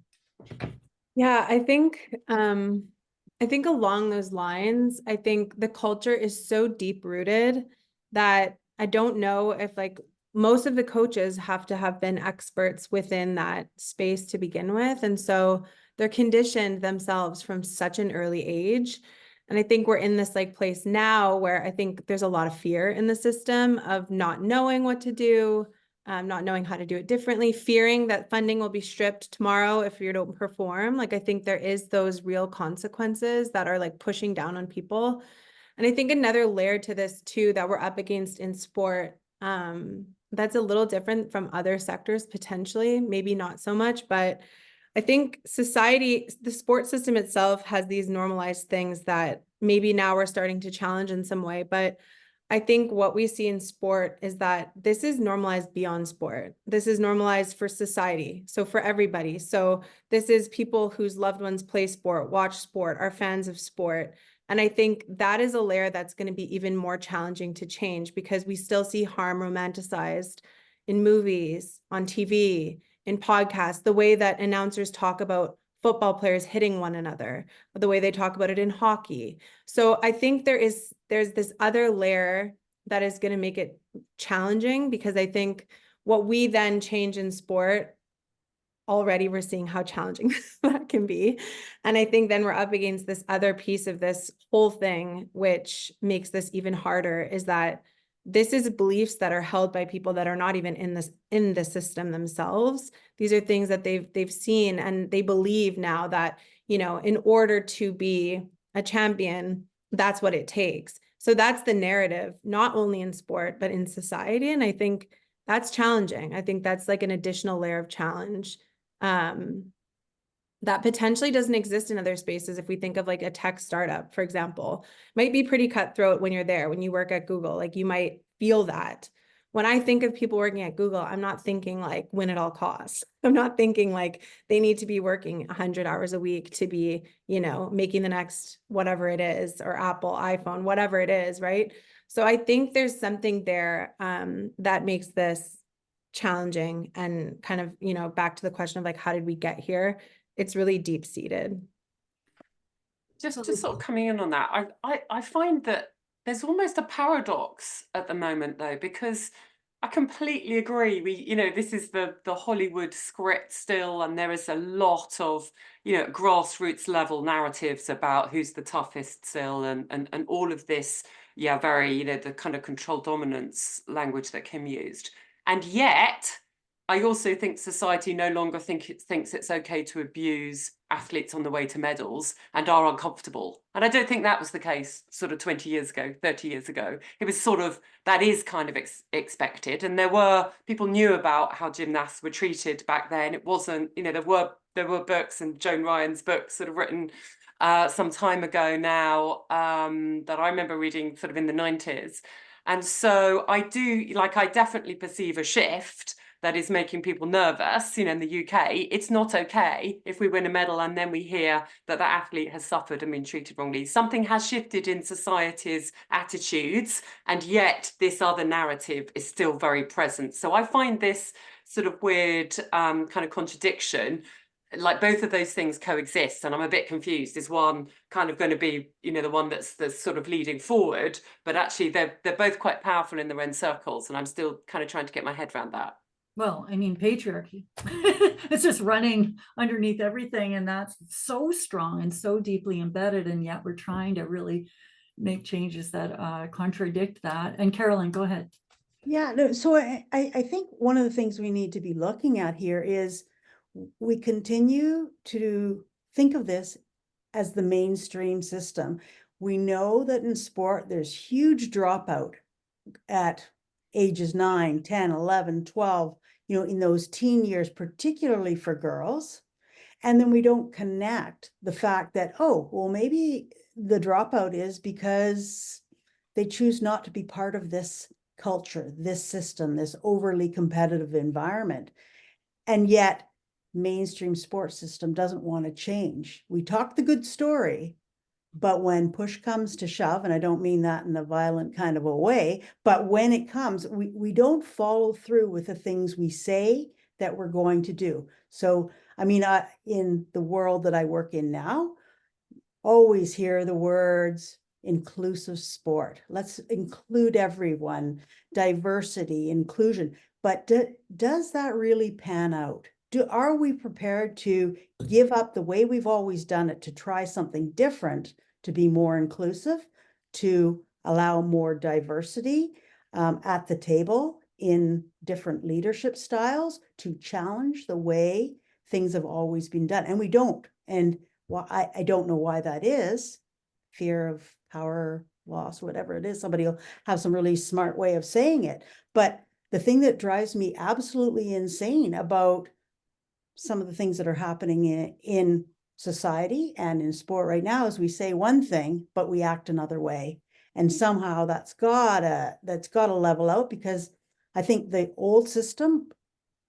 Yeah, I think along those lines, I think the culture is so deep rooted that I don't know if like most of the coaches have to have been experts within that space to begin with. And so they're conditioned themselves from such an early age. And I think we're in this like place now where I think there's a lot of fear in the system of not knowing what to do, not knowing how to do it differently, fearing that funding will be stripped tomorrow if you don't perform. Like, I think there is those real consequences that are like pushing down on people. And I think another layer to this too, that we're up against in sport, that's a little different from other sectors potentially, maybe not so much, but I think society, the sports system itself has these normalized things that maybe now we're starting to challenge in some way. But I think what we see in sport is that this is normalized beyond sport. This is normalized for society. So for everybody. So this is people whose loved ones play sport, watch sport, are fans of sport. And I think that is a layer that's going to be even more challenging to change, because we still see harm romanticized in movies, on TV, in podcasts, the way that announcers talk about football players hitting one another, the way they talk about it in hockey. So I think there's this other layer that is going to make it challenging, because I think what we then change in sport, already we're seeing how challenging that can be. And I think then we're up against this other piece of this whole thing, which makes this even harder, is that this is beliefs that are held by people that are not even in the system themselves. These are things that they've seen, and they believe now that, you know, in order to be a champion, that's what it takes. So that's the narrative, not only in sport, but in society. And I think that's challenging. I think that's like an additional layer of challenge that potentially doesn't exist in other spaces. If we think of like a tech startup, for example, might be pretty cutthroat when you're there, when you work at Google, like you might feel that. When I think of people working at Google, I'm not thinking like win at all costs. I'm not thinking like they need to be working 100 hours a week to be, you know, making the next whatever it is, or Apple, iPhone, whatever it is, right? So I think there's something there that makes this challenging, and kind of, you know, back to the question of like, how did we get here? It's really deep seated. Just sort of coming in on that, I find that there's almost a paradox at the moment though, because I completely agree. You know, this is the Hollywood script still, and there is a lot of, you know, grassroots level narratives about who's the toughest still, and all of this, yeah, very, you know, the kind of control dominance language that Kim used. And yet, I also think society no longer thinks it's okay to abuse athletes on the way to medals, and are uncomfortable. And I don't think that was the case sort of 20 years ago, 30 years ago. It was sort of, that is kind of expected. And people knew about how gymnasts were treated back then. It wasn't, you know, there were books, and Joan Ryan's books sort of written some time ago now that I remember reading sort of in the 90s. And so I definitely perceive a shift that is making people nervous. You know, in the UK, it's not okay if we win a medal and then we hear that the athlete has suffered and been treated wrongly. Something has shifted in society's attitudes, and yet this other narrative is still very present. So I find this sort of weird kind of contradiction, like both of those things coexist, and I'm a bit confused. Is one kind of going to be, you know, the one that's sort of leading forward, but actually they're both quite powerful in their own circles, and I'm still kind of trying to get my head around that. Well, I mean, patriarchy. It's just running underneath everything, and that's so strong and so deeply embedded, and yet we're trying to really make changes that contradict that. And Carolyn, go ahead. Yeah, no, so I think one of the things we need to be looking at here is we continue to think of this as the mainstream system. We know that in sport, there's huge dropout at ages 9, 10, 11, 12, you know, in those teen years, particularly for girls. And then we don't connect the fact that, oh, well, maybe the dropout is because they choose not to be part of this culture, this system, this overly competitive environment. And yet mainstream sports system doesn't want to change. We talk the good story, but when push comes to shove, and I don't mean that in a violent kind of a way, but when it comes, we don't follow through with the things we say that we're going to do. So, I mean, in the world that I work in now, always hear the words inclusive sport. Let's include everyone, diversity, inclusion. But does that really pan out? Are we prepared to give up the way we've always done it, to try something different, to be more inclusive, to allow more diversity at the table in different leadership styles, to challenge the way things have always been done? And we don't. And I don't know why that is. Fear of power loss, whatever it is. Somebody will have some really smart way of saying it. But the thing that drives me absolutely insane about some of the things that are happening in society and in sport right now is we say one thing, but we act another way. And somehow that's gotta level out, because I think the old system,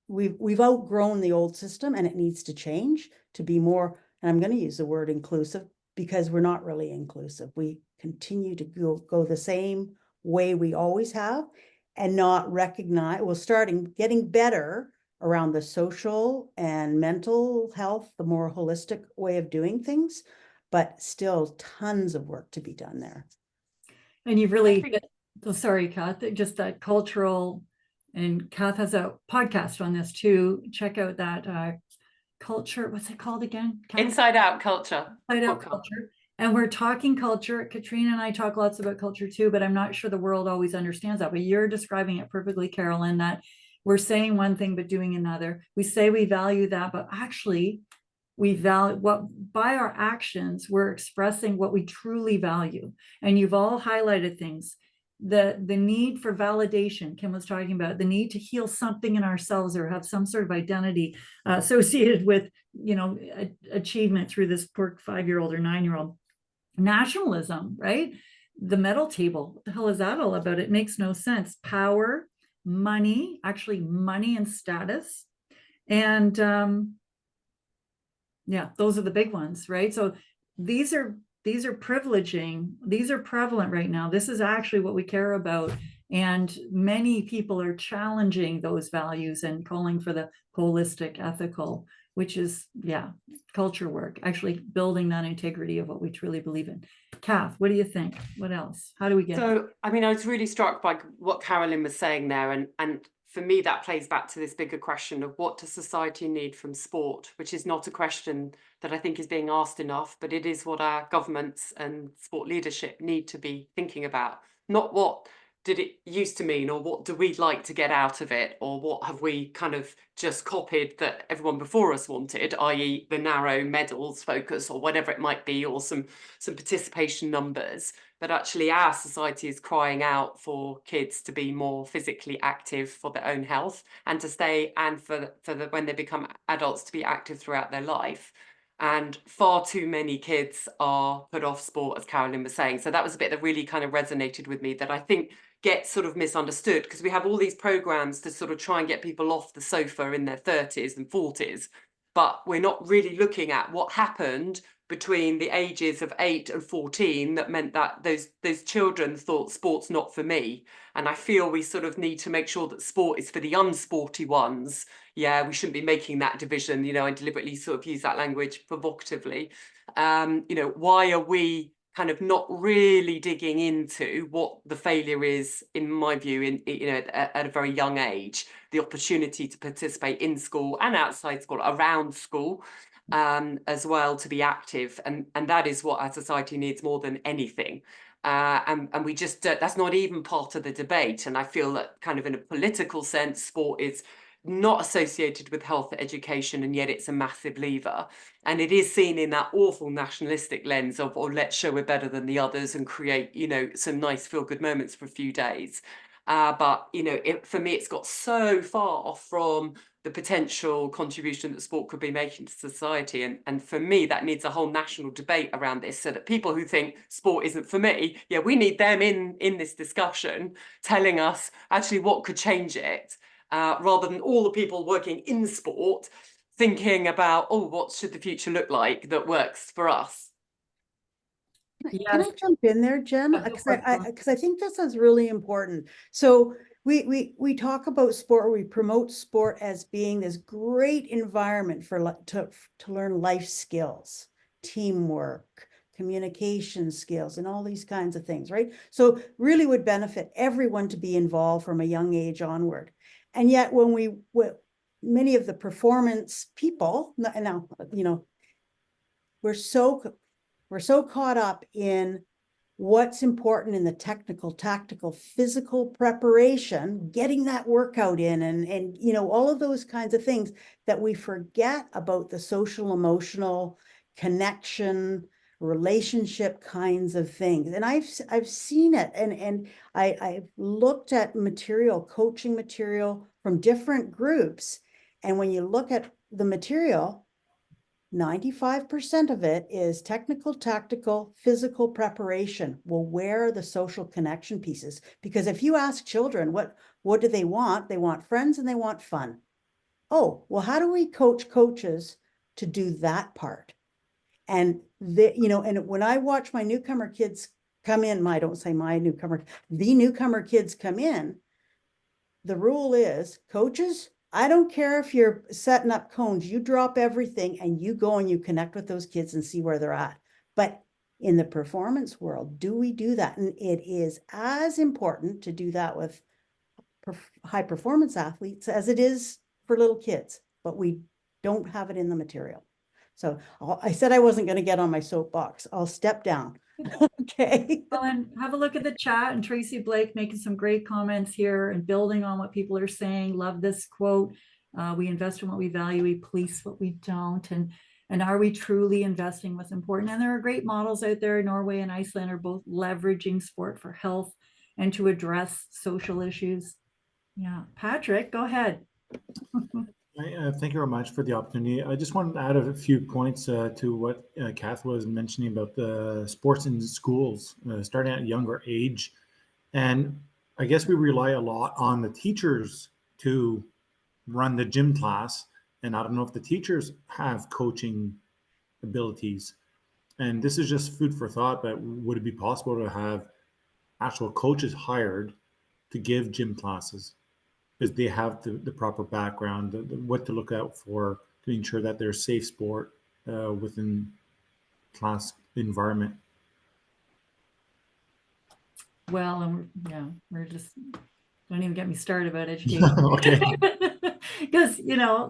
we've outgrown the old system, and it needs to change to be more, and I'm going to use the word inclusive, because we're not really inclusive. We continue to go the same way we always have, and not recognize, getting better around the social and mental health, the more holistic way of doing things, but still tons of work to be done there. And you've really, sorry, Cath, just that cultural, and Cath has a podcast on this too. Check out that culture, what's it called again? Cath? Inside Out Culture. Inside Out Culture. And we're talking culture. Katrina and I talk lots about culture too, but I'm not sure the world always understands that. But you're describing it perfectly, Carolyn, that we're saying one thing but doing another. We say we value that, but actually we value what, by our actions, we're expressing what we truly value. And you've all highlighted things. The need for validation, Kim was talking about, the need to heal something in ourselves or have some sort of identity associated with, you know, achievement through this poor 5-year-old or 9-year-old. Nationalism, right? The medal table, what the hell is that all about? It makes no sense. Power, money, actually money and status. And yeah, those are the big ones, right? So these are privileging, these are prevalent right now. This is actually what we care about. And many people are challenging those values and calling for the holistic, ethical, which is, yeah, culture work, actually building that integrity of what we truly believe in. Cath, what do you think? What else? How do we get? So, I mean, I was really struck by what Carolyn was saying there. And for me, that plays back to this bigger question of what does society need from sport, which is not a question that I think is being asked enough, but it is what our governments and sport leadership need to be thinking about. Not what did it used to mean, or what do we like to get out of it, or what have we kind of just copied that everyone before us wanted, i.e. the narrow medals focus or whatever it might be, or some participation numbers. But actually our society is crying out for kids to be more physically active for their own health, and to stay, and for when they become adults, to be active throughout their life. And far too many kids are put off sport, as Carolyn was saying. So that was a bit that really kind of resonated with me, that I think gets sort of misunderstood, because we have all these programs to sort of try and get people off the sofa in their 30s and 40s, but we're not really looking at what happened between the ages of 8 and 14 that meant that those children thought sport's not for me. And I feel we sort of need to make sure that sport is for the unsporty ones. Yeah, we shouldn't be making that division. You know, I deliberately sort of use that language provocatively. You know, why are we kind of not really digging into what the failure is, in my view, at a very young age, the opportunity to participate in school and outside school, around school, as well, to be active, and that is what our society needs more than anything. And we just, that's not even part of the debate. And I feel that kind of in a political sense, sport is not associated with health education, and yet it's a massive lever. And it is seen in that awful nationalistic lens of, oh, let's show we're better than the others and create, some nice feel-good moments for a few days. But, for me, it's got so far from the potential contribution that sport could be making to society. And for me, that needs a whole national debate around this, so that people who think sport isn't for me, yeah, we need them in this discussion, telling us actually what could change it, rather than all the people working in sport thinking about, oh, what should the future look like that works for us? Can I jump in there, Jen? Because I think this is really important. So we talk about sport, we promote sport as being this great environment for to learn life skills, teamwork, communication skills, and all these kinds of things, right? So really would benefit everyone to be involved from a young age onward. And yet when many of the performance people now, we're so caught up in what's important in the technical, tactical, physical preparation, getting that workout in, and all of those kinds of things, that we forget about the social, emotional connection, relationship kinds of things. And I've seen it, and I've looked at coaching material from different groups, and when you look at the material, 95% of it is technical, tactical, physical preparation. Well, where are the social connection pieces? Because if you ask children, what do they want? They want friends and they want fun. Oh, well, how do we coach coaches to do that part? And and when I watch my newcomer kids come in, the newcomer kids come in, the rule is, coaches, I don't care if you're setting up cones, you drop everything and you go and you connect with those kids and see where they're at. But in the performance world, do we do that? And it is as important to do that with high performance athletes as it is for little kids, but we don't have it in the material. So I said I wasn't going to get on my soapbox. I'll step down. Okay. Well, and have a look at the chat, and Tracy Blake making some great comments here and building on what people are saying. Love this quote. We invest in what we value, we police what we don't. And are we truly investing what's important? And there are great models out there. Norway and Iceland are both leveraging sport for health and to address social issues. Yeah, Patrick, go ahead. Thank you very much for the opportunity. I just wanted to add a few points to what Cath was mentioning about the sports in schools, starting at a younger age. And I guess we rely a lot on the teachers to run the gym class. And I don't know if the teachers have coaching abilities. And this is just food for thought, but would it be possible to have actual coaches hired to give gym classes? Because they have the proper background, what to look out for to ensure that there's safe sport within class environment. Well, and we're just, don't even get me started about education. Okay. Because,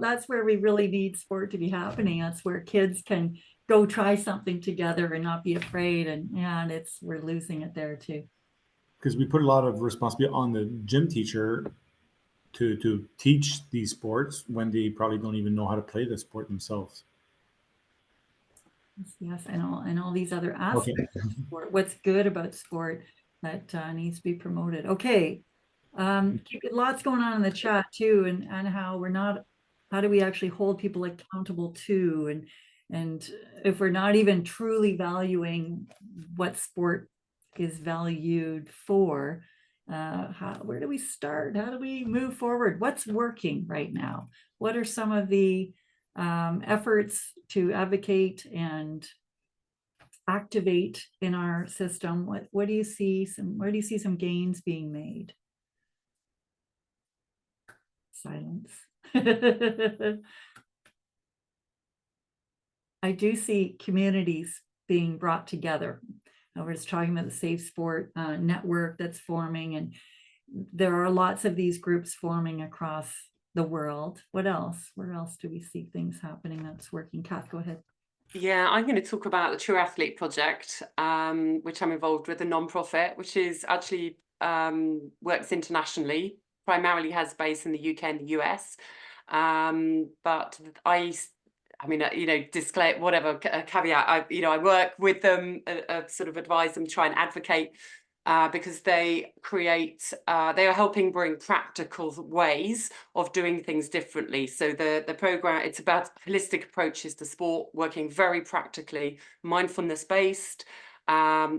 that's where we really need sport to be happening. That's where kids can go try something together and not be afraid. And we're losing it there too. Because we put a lot of responsibility on the gym teacher to teach these sports when they probably don't even know how to play the sport themselves. Yes, and all these other aspects of sport. What's good about sport that needs to be promoted. Okay, lots going on in the chat too, and how do we actually hold people accountable to, and if we're not even truly valuing what sport is valued for, where do we start? How do we move forward? What's working right now? What are some of the efforts to advocate and activate in our system? What do you see? Where do you see some gains being made? Silence. I do see communities being brought together. We're just talking about the Safe Sport network that's forming, and there are lots of these groups forming across the world. What else? Where else do we see things happening that's working? Cath, go ahead. Yeah, I'm going to talk about the True Athlete Project, which I'm involved with, a non-profit, which is actually works internationally, primarily has base in the UK and the US. But I mean, you know, disclaim whatever caveat. I work with them, sort of advise them, try and advocate. Because they are helping bring practical ways of doing things differently. So the program, it's about holistic approaches to sport, working very practically, mindfulness based,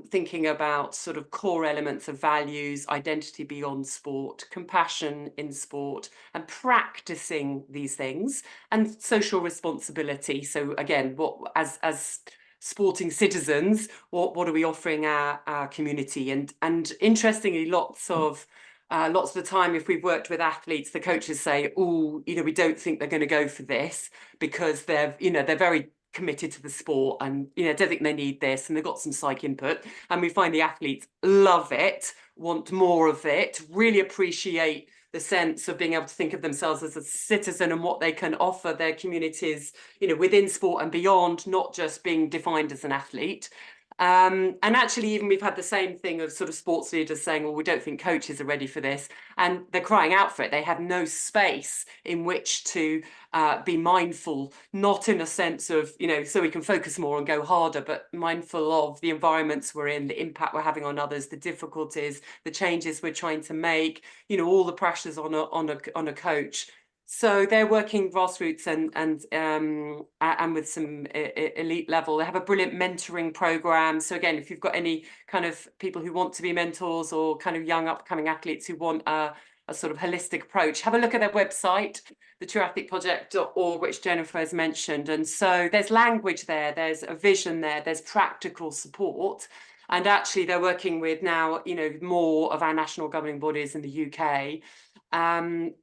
thinking about sort of core elements of values, identity beyond sport, compassion in sport, and practicing these things, and social responsibility. So again, what as sporting citizens, what are we offering our community? And interestingly, lots of the time, if we've worked with athletes, the coaches say, oh, you know, we don't think they're going to go for this because they're very committed to the sport, and don't think they need this, and they've got some psych input. And we find the athletes love it, want more of it, really appreciate the sense of being able to think of themselves as a citizen and what they can offer their communities, within sport and beyond, not just being defined as an athlete. And actually, even we've had the same thing of sort of sports leaders saying, well, we don't think coaches are ready for this. And they're crying out for it. They have no space in which to be mindful, not in a sense of, so we can focus more and go harder, but mindful of the environments we're in, the impact we're having on others, the difficulties, the changes we're trying to make, all the pressures on a coach. So they're working grassroots and with some elite level. They have a brilliant mentoring program. So again, if you've got any kind of people who want to be mentors, or kind of young upcoming athletes who want a sort of holistic approach, have a look at their website, the trueathleteproject.org, which Jennifer has mentioned. And so there's language there, there's a vision there, there's practical support. And actually they're working with now, more of our national governing bodies in the UK. And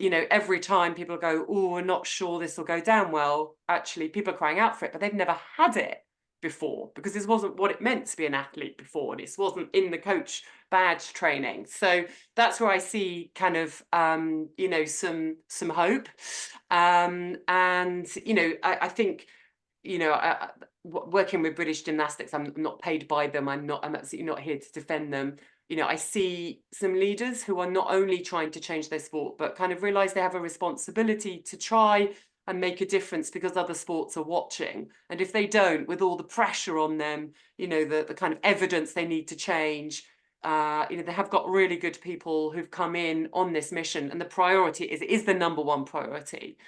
every time people go, oh, we're not sure this will go down well, actually people are crying out for it, but they've never had it before, because this wasn't what it meant to be an athlete before. This wasn't in the coach badge training. So that's where I see kind of some hope. I think working with British Gymnastics, I'm not paid by them. I'm absolutely not here to defend them. I see some leaders who are not only trying to change their sport, but kind of realize they have a responsibility to try and make a difference because other sports are watching. And if they don't, with all the pressure on them, the kind of evidence they need to change, they have got really good people who've come in on this mission, and the priority is the number one priority.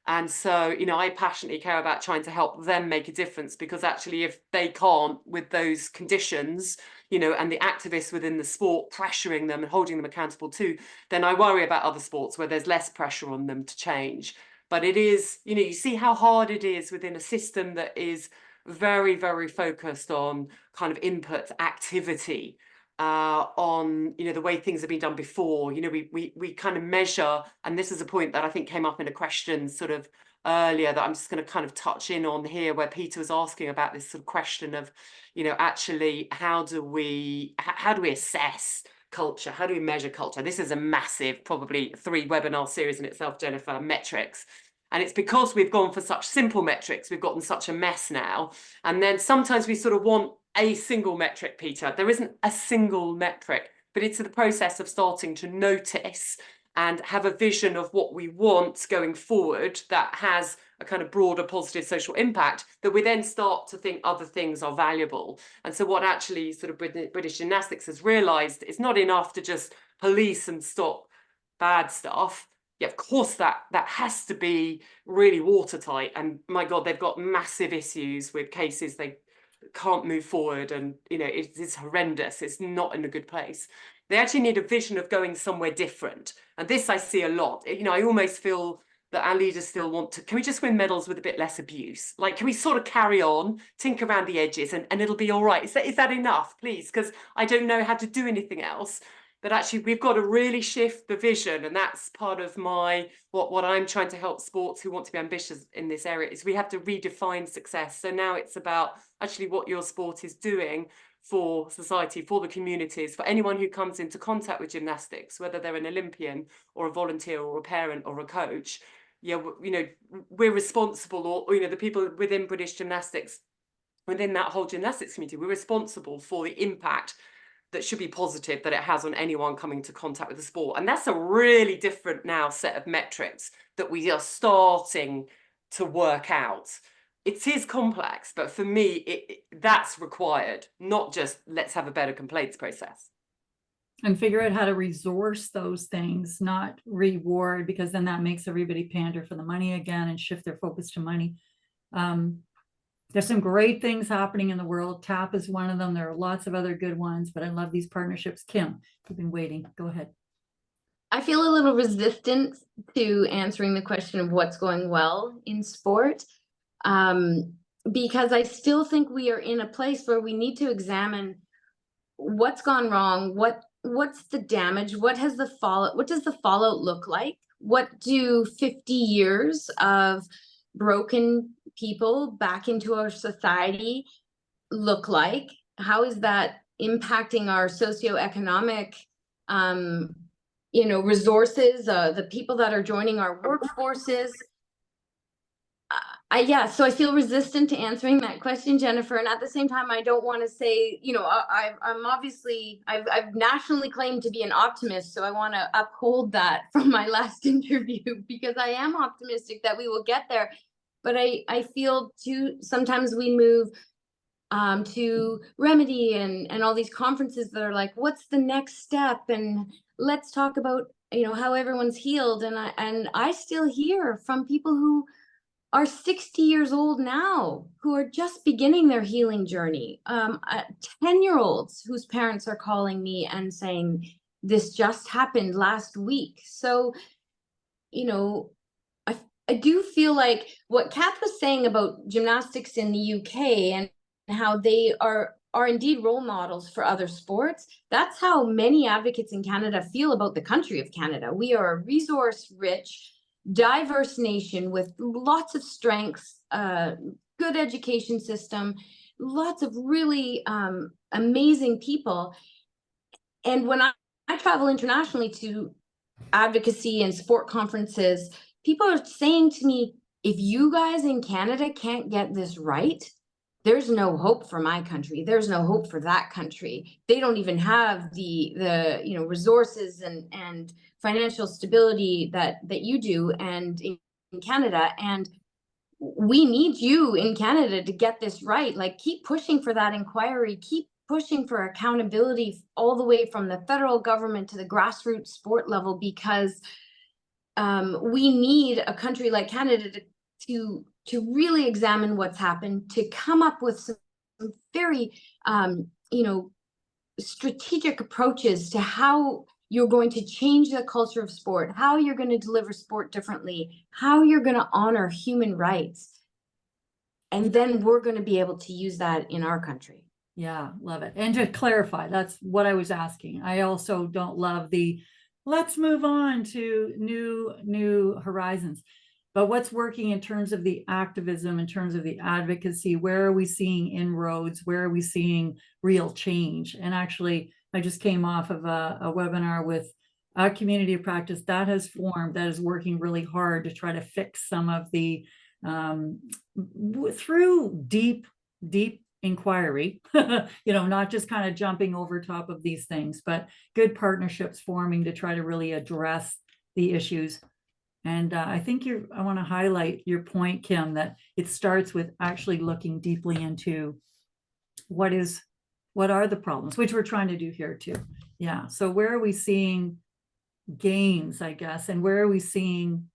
And so, I passionately care about trying to help them make a difference, because actually if they can't, with those conditions, and the activists within the sport pressuring them and holding them accountable too, then I worry about other sports where there's less pressure on them to change. But it is, you see how hard it is within a system that is very, very focused on kind of input activity, on the way things have been done before. We kind of measure, and this is a point that I think came up in a question sort of earlier that I'm just going to kind of touch in on here, where Peter was asking about this sort of question of actually how do we assess culture, how do we measure culture? This is a massive, probably 3 webinar series in itself, Jennifer, metrics. And it's because we've gone for such simple metrics, we've gotten such a mess now. And then sometimes we sort of want a single metric, Peter. There isn't a single metric, but it's the process of starting to notice and have a vision of what we want going forward that has a kind of broader positive social impact, that we then start to think other things are valuable. And so what actually sort of British Gymnastics has realised, it's not enough to just police and stop bad stuff. Yeah, of course that has to be really watertight. And my God, they've got massive issues with cases they can't move forward, and it's horrendous. It's not in a good place. They actually need a vision of going somewhere different, and this I see a lot. I almost feel that our leaders still want to, can we just win medals with a bit less abuse? Like, can we sort of carry on, tinker around the edges, and it'll be all right? Is that enough, please? Because I don't know how to do anything else. But actually we've got to really shift the vision, and that's part of my what I'm trying to help sports who want to be ambitious in this area, is we have to redefine success. So now it's about actually what your sport is doing for society, for the communities, for anyone who comes into contact with gymnastics, whether they're an Olympian or a volunteer or a parent or a coach. Yeah, you know, we're responsible, or you know, the people within British gymnastics, within that whole gymnastics community, we're responsible for the impact that should be positive that it has on anyone coming into contact with the sport. And that's a really different now set of metrics that we are starting to work out. It is complex, but for me, that's required, not just let's have a better complaints process. And figure out how to resource those things, not reward, because then that makes everybody pander for the money again and shift their focus to money. There's some great things happening in the world. TAP is one of them. There are lots of other good ones, but I love these partnerships. Kim, you've been waiting. Go ahead. I feel a little resistant to answering the question of what's going well in sport, because I still think we are in a place where we need to examine what's gone wrong, what's the damage, what does the fallout look like? What do 50 years of broken people back into our society look like? How is that impacting our socioeconomic you know, resources, the people that are joining our workforces? Yeah, so I feel resistant to answering that question, Jennifer. And at the same time, I don't want to say, you know, I'm obviously, I've nationally claimed to be an optimist. So I want to uphold that from my last interview, because I am optimistic that we will get there. But I feel too, sometimes we move to remedy and all these conferences that are like, what's the next step? And let's talk about, you know, how everyone's healed. And I still hear from people who are 60 years old now, who are just beginning their healing journey. 10-year-olds whose parents are calling me and saying, this just happened last week. So, you know, I do feel like what Cath was saying about gymnastics in the UK and how they are indeed role models for other sports. That's how many advocates in Canada feel about the country of Canada. We are a resource-rich, diverse nation with lots of strengths, good education system, lots of really amazing people. And when I travel internationally to advocacy and sport conferences, people are saying to me, if you guys in Canada can't get this right, there's no hope for my country. There's no hope for that country. They don't even have the you know, resources and financial stability that you do and in Canada. And we need you in Canada to get this right. Like, keep pushing for that inquiry, keep pushing for accountability all the way from the federal government to the grassroots sport level, because we need a country like Canada to really examine what's happened, to come up with some very, you know, strategic approaches to how you're going to change the culture of sport, how you're going to deliver sport differently, how you're going to honor human rights. And then we're going to be able to use that in our country. Yeah, love it. And to clarify, that's what I was asking. I also don't love the let's move on to new horizons. But what's working in terms of the activism, in terms of the advocacy? Where are we seeing inroads? Where are we seeing real change? And actually, I just came off of a webinar with a community of practice that has formed, that is working really hard to try to fix some of the, through deep inquiry, you know, not just kind of jumping over top of these things, but good partnerships forming to try to really address the issues. And I think I want to highlight your point, Kim, that it starts with actually looking deeply into what are the problems, which we're trying to do here too. Yeah. So where are we seeing gains, I guess, and where are we seeing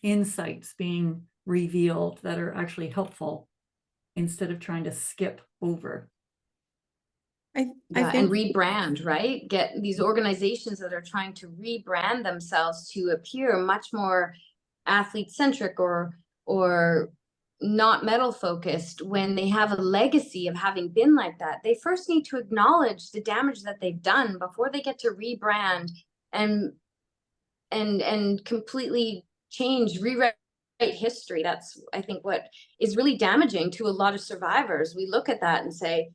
insights being revealed that are actually helpful instead of trying to skip over? I think, and rebrand, right? Get these organizations that are trying to rebrand themselves to appear much more athlete centric or not medal focused when they have a legacy of having been like that. They first need to acknowledge the damage that they've done before they get to rebrand and completely change, rewrite history. That's, I think, what is really damaging to a lot of survivors. We look at that and say,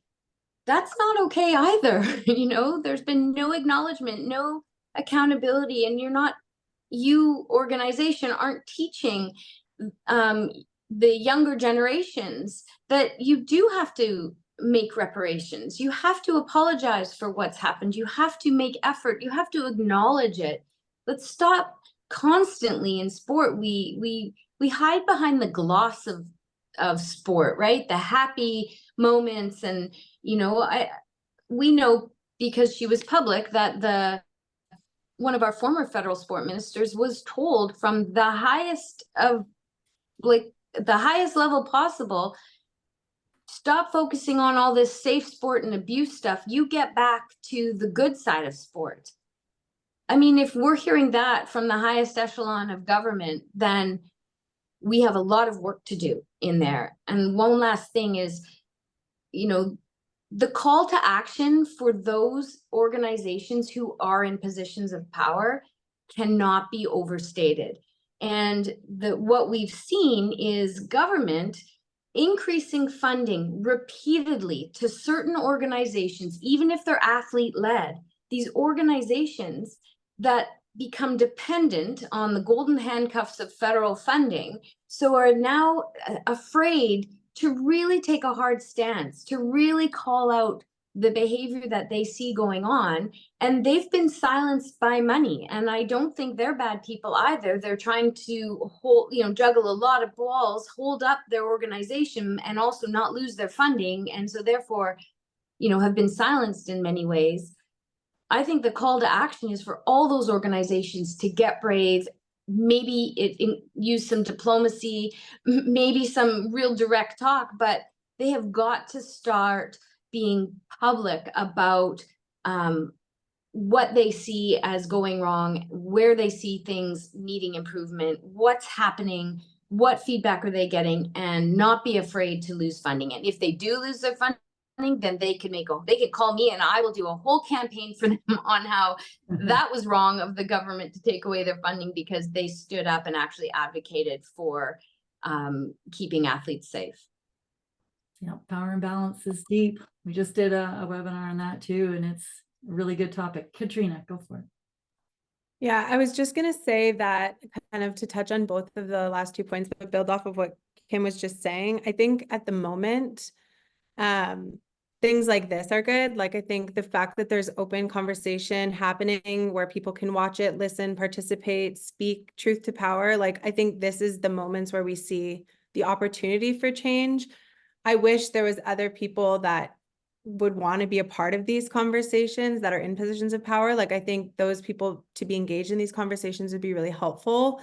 that's not okay either. You know, there's been no acknowledgement, no accountability, and you organization aren't teaching the younger generations that you do have to make reparations. You have to apologize for what's happened. You have to make effort. You have to acknowledge it. Let's stop constantly in sport. We hide behind the gloss of sport, right? The happy moments. And, you know, we know, because she was public, that one of our former federal sport ministers was told from the highest level possible, stop focusing on all this safe sport and abuse stuff. You get back to the good side of sport. I mean, if we're hearing that from the highest echelon of government, then we have a lot of work to do in there. And one last thing is, you know, the call to action for those organizations who are in positions of power cannot be overstated. And what we've seen is government increasing funding repeatedly to certain organizations, even if they're athlete-led. These organizations that become dependent on the golden handcuffs of federal funding, so are now afraid to really take a hard stance, to really call out the behavior that they see going on. And they've been silenced by money. And I don't think they're bad people either. They're trying to juggle a lot of balls, hold up their organization, and also not lose their funding. And so therefore, have been silenced in many ways. I think the call to action is for all those organizations to get brave, maybe use some diplomacy, maybe some real direct talk, but they have got to start being public about what they see as going wrong, where they see things needing improvement, what's happening, what feedback are they getting, and not be afraid to lose funding. And if they do lose their funding, then they could call me and I will do a whole campaign for them on how that was wrong of the government to take away their funding, because they stood up and actually advocated for keeping athletes safe. Yeah, power imbalance is deep. We just did a webinar on that too, and it's a really good topic. Katrina, go for it. Yeah, I was just going to say that, kind of to touch on both of the last 2 points, but build off of what Kim was just saying. I think at the moment, things like this are good. Like, I think the fact that there's open conversation happening where people can watch it, listen, participate, speak truth to power. Like, I think this is the moments where we see the opportunity for change. I wish there was other people that would want to be a part of these conversations that are in positions of power. Like, I think those people to be engaged in these conversations would be really helpful.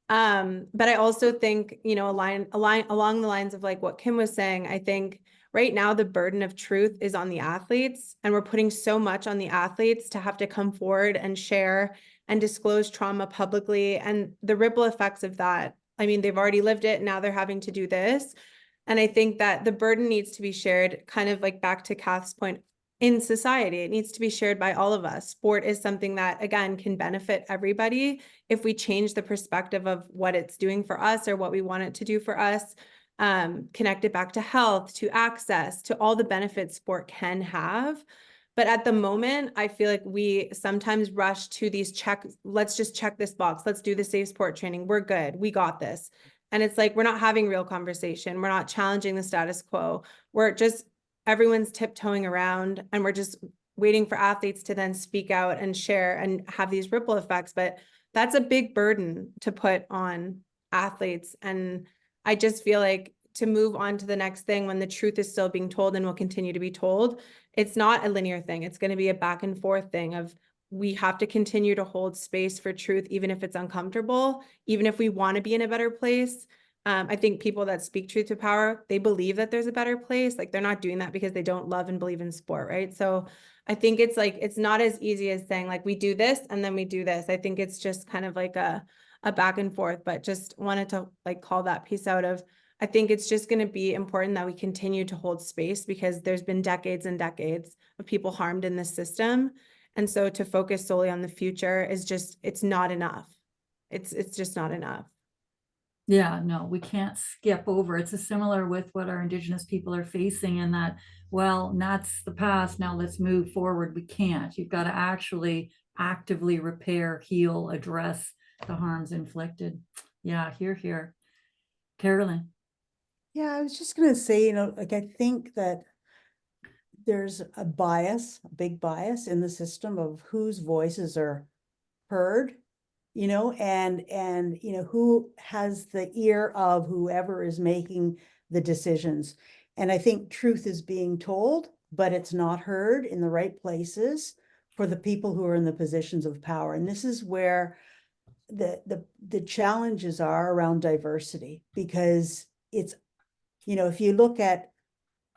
But I also think, along the lines of like what Kim was saying, I think right now the burden of truth is on the athletes, and we're putting so much on the athletes to have to come forward and share and disclose trauma publicly, and the ripple effects of that. I mean, they've already lived it. Now they're having to do this. And I think that the burden needs to be shared, kind of like back to Cath's point, in society. It needs to be shared by all of us. Sport is something that, again, can benefit everybody if we change the perspective of what it's doing for us or what we want it to do for us. Connect it back to health, to access, to all the benefits sport can have. But at the moment, I feel like we sometimes rush to these let's just check this box. Let's do the safe sport training. We're good. We got this. And it's like, we're not having real conversation. We're not challenging the status quo. Everyone's tiptoeing around, and we're just waiting for athletes to then speak out and share and have these ripple effects. But that's a big burden to put on athletes. And I just feel like to move on to the next thing when the truth is still being told and will continue to be told, it's not a linear thing. It's going to be a back and forth thing of, we have to continue to hold space for truth, even if it's uncomfortable, even if we want to be in a better place. I think people that speak truth to power, they believe that there's a better place. Like, they're not doing that because they don't love and believe in sport, right? So I think it's like, it's not as easy as saying like, we do this and then we do this. I think it's just kind of like a back and forth, but just wanted to like call that piece out of, I think it's just going to be important that we continue to hold space, because there's been decades and decades of people harmed in this system. And so to focus solely on the future is just, it's not enough. It's just not enough. Yeah, no, we can't skip over. It's a similar with what our Indigenous people are facing, in that, well, that's the past, now let's move forward. We can't. You've got to actually actively repair, heal, address the harms inflicted. Yeah, here. Carolyn. Yeah, I was just gonna say, you know, like, I think that there's a bias, a big bias in the system of whose voices are heard, you know, and you know, who has the ear of whoever is making the decisions. And I think truth is being told, but it's not heard in the right places for the people who are in the positions of power. And this is where the challenges are around diversity, because it's, you know, if you look at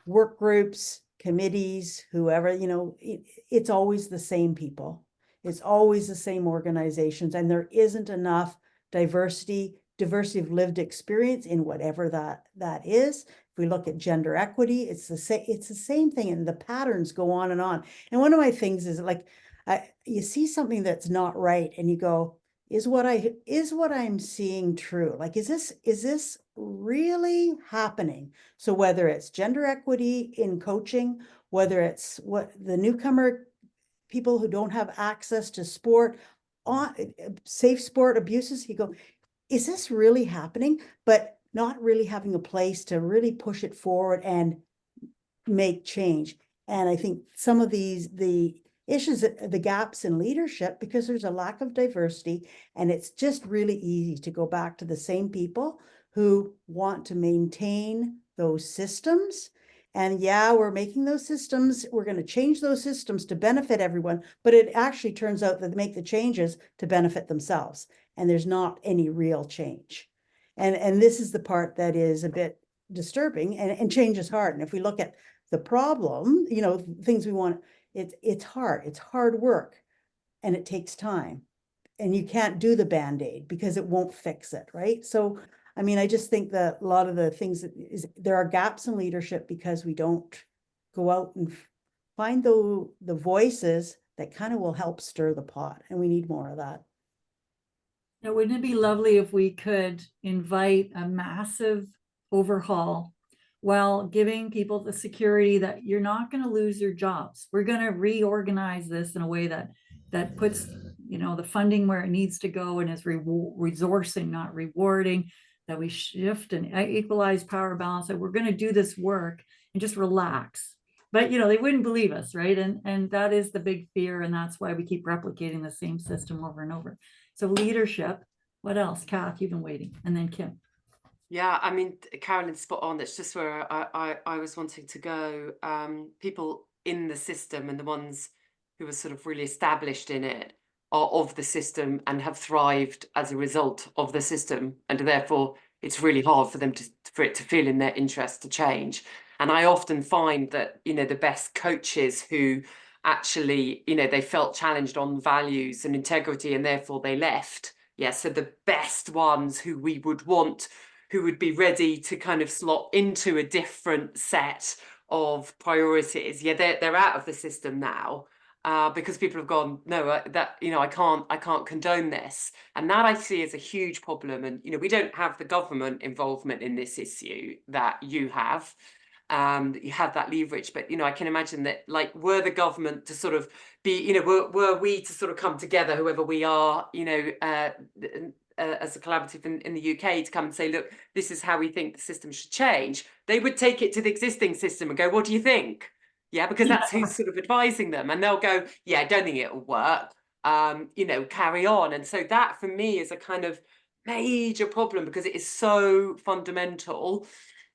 work groups, committees, whoever, you know, it's always the same people. It's always the same organizations, and there isn't enough diversity of lived experience in whatever that is. If we look at gender equity, it's the same thing, and the patterns go on and on. And one of my things is, like, you see something that's not right, and you go, is what I'm seeing true? Like, is this really happening? So whether it's gender equity in coaching, whether it's what the newcomer people who don't have access to sport, on safe sport abuses, you go, is this really happening? But not really having a place to really push it forward and make change. And I think some of the issues, the gaps in leadership, because there's a lack of diversity, and it's just really easy to go back to the same people who want to maintain those systems. And yeah, we're making those systems, we're going to change those systems to benefit everyone, but it actually turns out that they make the changes to benefit themselves, and there's not any real change. And this is the part that is a bit disturbing, and change is hard. And if we look at the problem, you know, things we want, it's hard work, and it takes time, and you can't do the Band-Aid because it won't fix it, right? So, I mean, I just think that a lot of the things there are gaps in leadership because we don't go out and find the voices that kind of will help stir the pot, and we need more of that. Now, wouldn't it be lovely if we could invite a massive overhaul while giving people the security that you're not going to lose your jobs? We're going to reorganize this in a way that puts, you know, the funding where it needs to go, and is resourcing, not rewarding, that we shift and equalize power balance, that we're going to do this work and just relax. But, you know, they wouldn't believe us, right? And that is the big fear, and that's why we keep replicating the same system over and over. So leadership, what else? Cath, you've been waiting, and then Kim. Yeah, I mean, Carolyn's spot on. That's just where I was wanting to go. People in the system, and the ones who are sort of really established in it, are of the system and have thrived as a result of the system, and therefore it's really hard for them for it to feel in their interest to change. And I often find that, you know, the best coaches who actually, you know, they felt challenged on values and integrity, and therefore they left. Yeah, so the best ones who we would want, who would be ready to kind of slot into a different set of priorities, yeah, they're out of the system now, because people have gone, no, that, you know, I can't condone this. And that I see as a huge problem. And, you know, we don't have the government involvement in this issue that you have. You have that leverage, but, you know, I can imagine that, like, were the government to sort of be, you know, were we to sort of come together, whoever we are, you know, as a collaborative in the UK, to come and say, look, this is how we think the system should change, they would take it to the existing system and go, what do you think? Yeah, because that's who's sort of advising them, and they'll go, yeah, I don't think it'll work, you know, carry on. And so that for me is a kind of major problem, because it is so fundamental.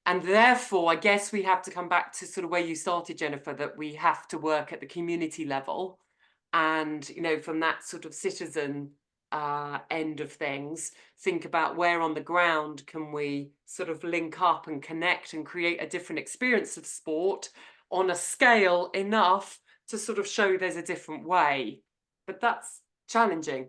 And therefore, I guess we have to come back to sort of where you started, Jennifer, that we have to work at the community level. And, you know, from that sort of citizen end of things, think about where on the ground can we sort of link up and connect and create a different experience of sport on a scale enough to sort of show there's a different way. But that's challenging.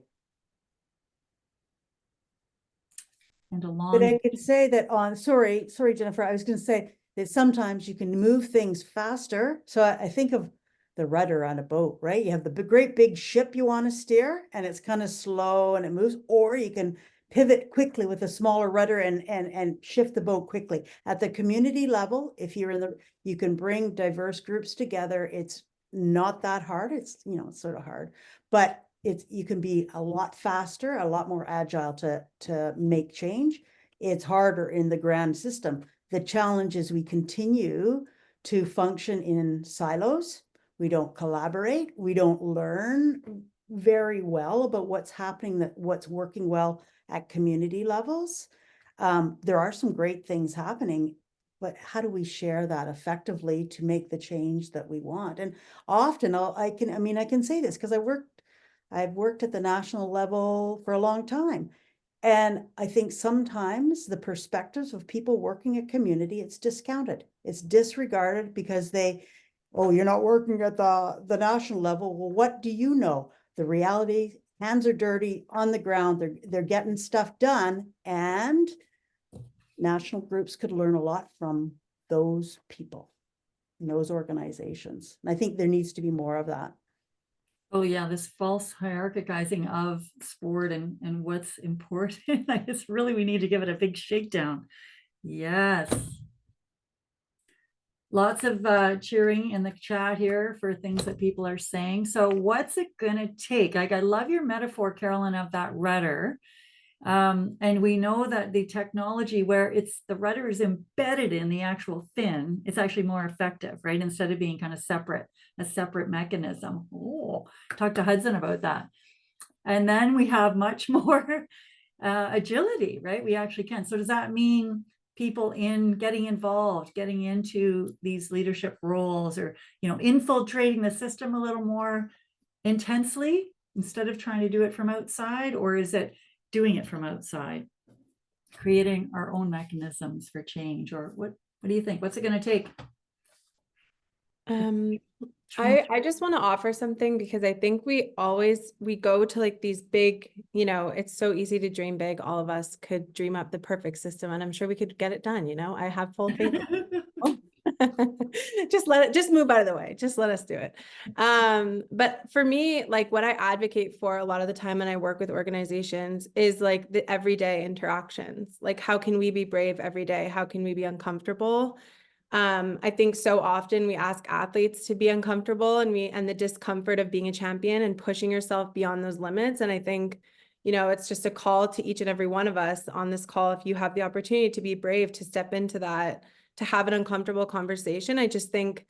And along. But I could say that sorry, Jennifer, I was going to say that sometimes you can move things faster. So I think of the rudder on a boat, right? You have the great big ship you want to steer, and it's kind of slow and it moves, or you can pivot quickly with a smaller rudder and shift the boat quickly. At the community level, if you're you can bring diverse groups together. It's not that hard. It's, it's sort of hard, but you can be a lot faster, a lot more agile to make change. It's harder in the grand system. The challenge is we continue to function in silos. We don't collaborate. We don't learn very well about what's happening, what's working well at community levels. There are some great things happening, but how do we share that effectively to make the change that we want? And often I can say this because I've worked at the national level for a long time. And I think sometimes the perspectives of people working at community, it's discounted. It's disregarded because you're not working at the national level. Well, what do you know? The reality, hands are dirty on the ground. They're getting stuff done, and national groups could learn a lot from those people, those organizations. And I think there needs to be more of that. Oh yeah, this false hierarchizing of sport and what's important. I guess really we need to give it a big shakedown. Yes. Lots of cheering in the chat here for things that people are saying. So what's it gonna take? Like, I love your metaphor, Carolyn, of that rudder. And we know that the technology where the rudder is embedded in the actual fin, it's actually more effective, right? Instead of being kind of a separate mechanism. Oh, talk to Hudson about that. And then we have much more agility, right? We actually can. So does that mean people getting involved, getting into these leadership roles, or, infiltrating the system a little more intensely instead of trying to do it from outside? Or is it doing it from outside, creating our own mechanisms for change? Or what do you think? What's it going to take? I just want to offer something, because I think we go to like these big, it's so easy to dream big. All of us could dream up the perfect system, and I'm sure we could get it done. I have full faith. Just move out of the way. Just let us do it. But for me, like, what I advocate for a lot of the time when I work with organizations is like the everyday interactions. Like, how can we be brave every day? How can we be uncomfortable? I think so often we ask athletes to be uncomfortable, and the discomfort of being a champion and pushing yourself beyond those limits. And I think, it's just a call to each and every one of us on this call. If you have the opportunity to be brave, to step into that, to have an uncomfortable conversation. I just think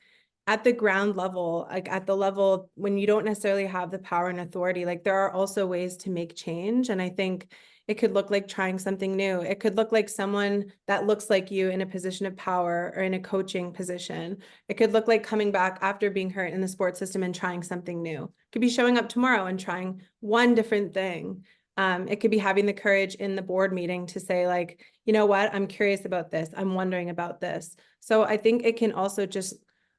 at the ground level, like at the level when you don't necessarily have the power and authority, like there are also ways to make change. And I think it could look like trying something new. It could look like someone that looks like you in a position of power or in a coaching position. It could look like coming back after being hurt in the sports system and trying something new. It could be showing up tomorrow and trying one different thing. It could be having the courage in the board meeting to say, like, you know what, I'm curious about this. I'm wondering about this. So I think it can also just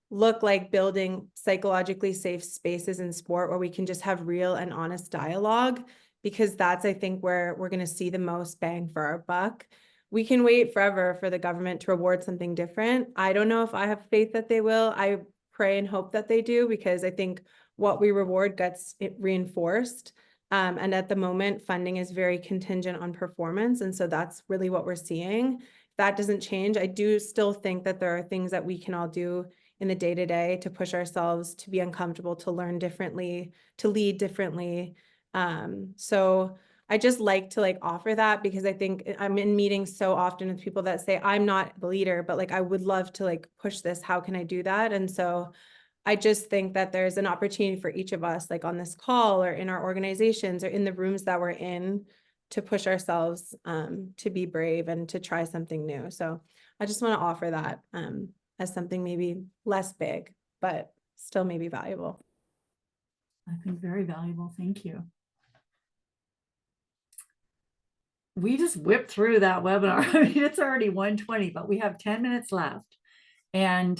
look like building psychologically safe spaces in sport where we can just have real and honest dialogue, because that's, I think, where we're going to see the most bang for our buck. We can wait forever for the government to reward something different. I don't know if I have faith that they will. I pray and hope that they do, because I think what we reward gets reinforced. And at the moment, funding is very contingent on performance. And so that's really what we're seeing. If that doesn't change, I do still think that there are things that we can all do in the day-to-day to push ourselves to be uncomfortable, to learn differently, to lead differently. So I just like to offer that, because I think I'm in meetings so often with people that say, I'm not the leader, but I would love to push this. How can I do that? And so I just think that there's an opportunity for each of us, on this call or in our organizations or in the rooms that we're in, to push ourselves to be brave and to try something new. So I just want to offer that as something maybe less big, but still maybe valuable. I think very valuable. Thank you. We just whipped through that webinar. I mean, it's already 1:20, but we have 10 minutes left. And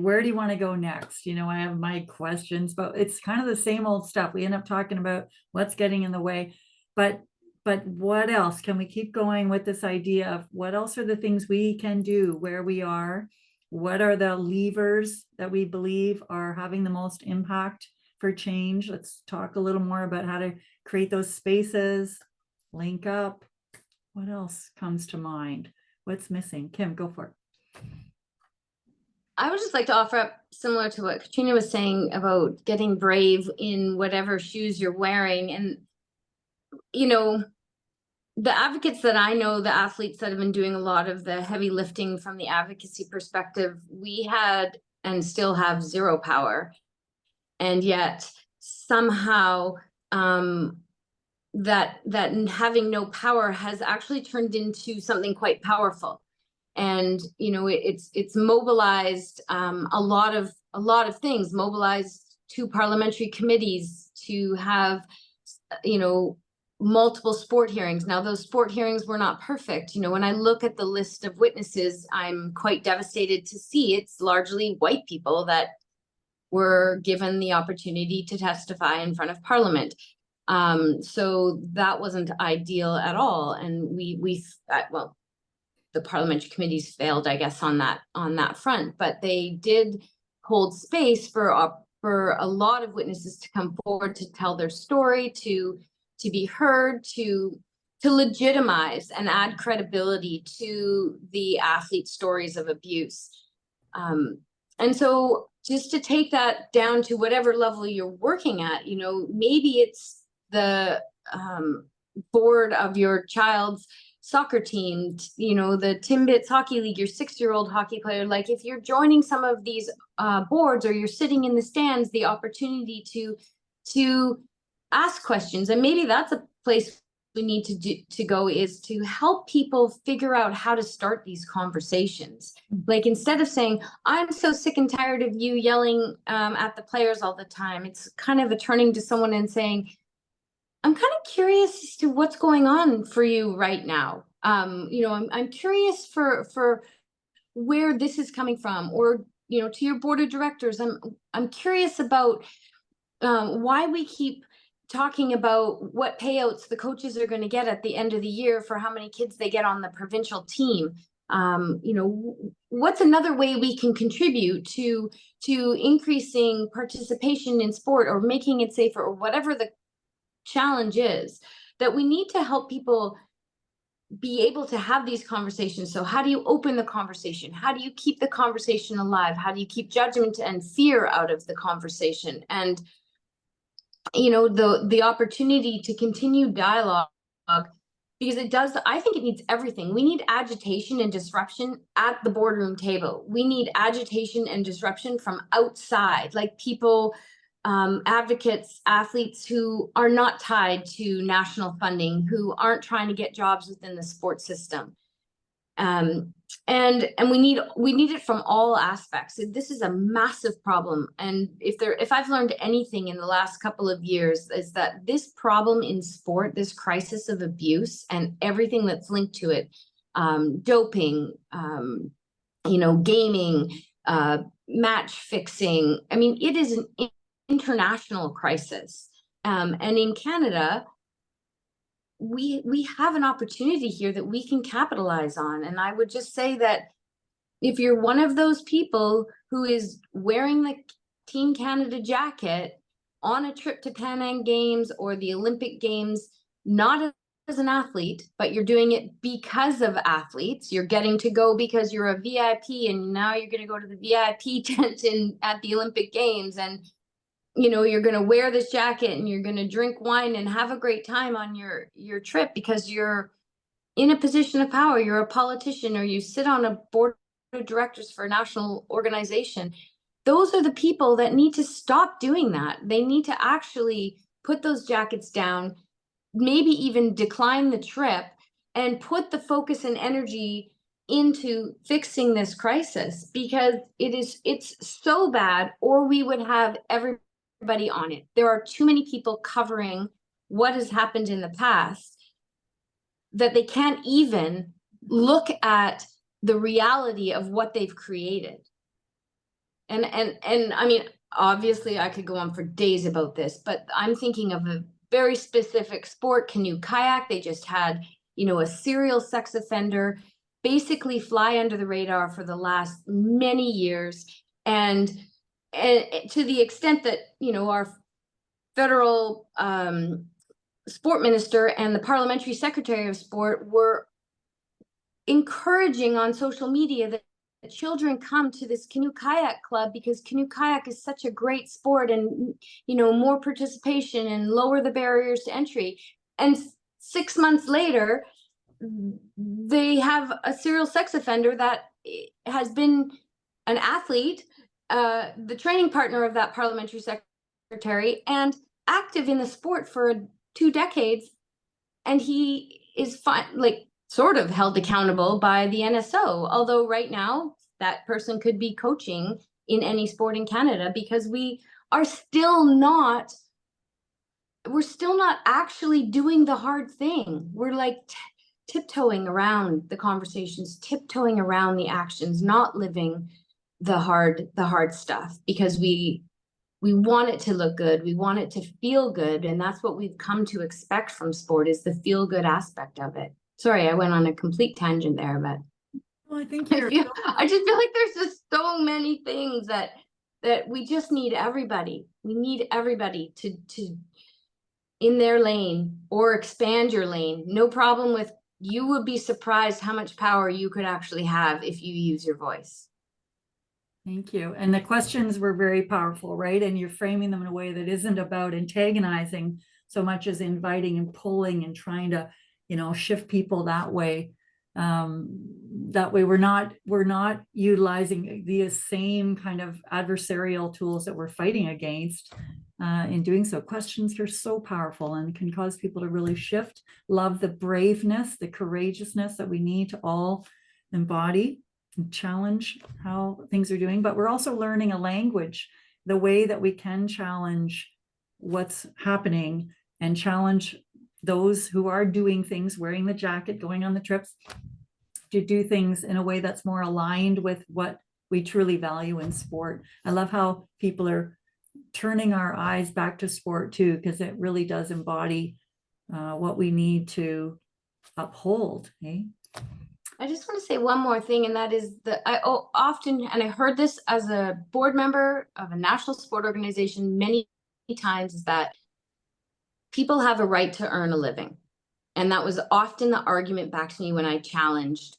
where do you want to go next? I have my questions, but it's kind of the same old stuff. We end up talking about what's getting in the way, but But what else? Can we keep going with this idea of what else are the things we can do where we are? What are the levers that we believe are having the most impact for change? Let's talk a little more about how to create those spaces, link up. What else comes to mind? What's missing? Kim, go for it. I would just like to offer up, similar to what Katrina was saying about getting brave in whatever shoes you're wearing. And, you know, the advocates that I know, the athletes that have been doing a lot of the heavy lifting from the advocacy perspective, we had and still have zero power. And yet somehow that having no power has actually turned into something quite powerful. And, you know, it's mobilized a lot of things, mobilized 2 parliamentary committees to have, you know, multiple sport hearings. Now, those sport hearings were not perfect. You know, when I look at the list of witnesses, I'm quite devastated to see it's largely white people that were given the opportunity to testify in front of Parliament. So that wasn't ideal at all. And well, the parliamentary committees failed, I guess, on that front, but they did hold space for a lot of witnesses to come forward to tell their story, to be heard, to legitimize and add credibility to the athlete stories of abuse. And so just to take that down to whatever level you're working at, you know, maybe it's the board of your child's soccer team, you know, the Timbits Hockey League, your 6-year-old hockey player. Like, if you're joining some of these boards, or you're sitting in the stands, the opportunity to ask questions. And maybe that's a place we need to go, is to help people figure out how to start these conversations. Like, instead of saying, I'm so sick and tired of you yelling at the players all the time, it's kind of a turning to someone and saying, I'm kind of curious as to what's going on for you right now. You know, I'm curious for where this is coming from, or, you know, to your board of directors, I'm curious about why we keep talking about what payouts the coaches are going to get at the end of the year for how many kids they get on the provincial team. You know, what's another way we can contribute to increasing participation in sport, or making it safer, or whatever the challenge is, that we need to help people be able to have these conversations. So how do you open the conversation? How do you keep the conversation alive? How do you keep judgment and fear out of the conversation? And, you know, the opportunity to continue dialogue, because I think it needs everything. We need agitation and disruption at the boardroom table. We need agitation and disruption from outside, like people, advocates, athletes who are not tied to national funding, who aren't trying to get jobs within the sports system. And we need it from all aspects. This is a massive problem. And if I've learned anything in the last couple of years, is that this problem in sport, this crisis of abuse and everything that's linked to it, doping, you know, gaming, match fixing. I mean, it is an international crisis. And in Canada, we have an opportunity here that we can capitalize on. And I would just say that if you're one of those people who is wearing the Team Canada jacket on a trip to Pan Am Games or the Olympic Games, not as an athlete, but you're doing it because of athletes, you're getting to go because you're a VIP, and now you're going to go to the VIP tent at the Olympic Games, and you know, you're going to wear this jacket and you're going to drink wine and have a great time on your trip because you're in a position of power, you're a politician, or you sit on a board of directors for a national organization. Those are the people that need to stop doing that. They need to actually put those jackets down, maybe even decline the trip, and put the focus and energy into fixing this crisis, because it's so bad, or we would have everybody on it. There are too many people covering what has happened in the past that they can't even look at the reality of what they've created. And I mean, obviously I could go on for days about this, but I'm thinking of very specific sport, canoe kayak. They just had, you know, a serial sex offender basically fly under the radar for the last many years. And to the extent that, you know, our federal sport minister and the parliamentary secretary of sport were encouraging on social media that children come to this canoe kayak club because canoe kayak is such a great sport, and, you know, more participation and lower the barriers to entry. And 6 months later, they have a serial sex offender that has been an athlete, the training partner of that parliamentary secretary, and active in the sport for 2 decades. And he is sort of held accountable by the NSO, although right now that person could be coaching in any sport in Canada, because we're still not actually doing the hard thing. We're like tiptoeing around the conversations, tiptoeing around the actions, not living the hard stuff, because we want it to look good, we want it to feel good, and that's what we've come to expect from sport, is the feel good aspect of it. Sorry, I went on a complete tangent there, but Well, I think I just feel like there's just so many things that we just need everybody. We need everybody to in their lane, or expand your lane. No problem with, you would be surprised how much power you could actually have if you use your voice. Thank you. And the questions were very powerful, right? And you're framing them in a way that isn't about antagonizing so much as inviting and pulling and trying to, you know, shift people that way. That way we're not utilizing the same kind of adversarial tools that we're fighting against in doing so. Questions are so powerful and can cause people to really shift. Love the braveness, the courageousness that we need to all embody and challenge how things are doing. But we're also learning a language, the way that we can challenge what's happening and challenge those who are doing things, wearing the jacket, going on the trips, to do things in a way that's more aligned with what we truly value in sport. I love how people are turning our eyes back to sport too, because it really does embody what we need to uphold. Eh? I just want to say one more thing, and that is that I often, and I heard this as a board member of a national sport organization many times, is that people have a right to earn a living. And that was often the argument back to me when I challenged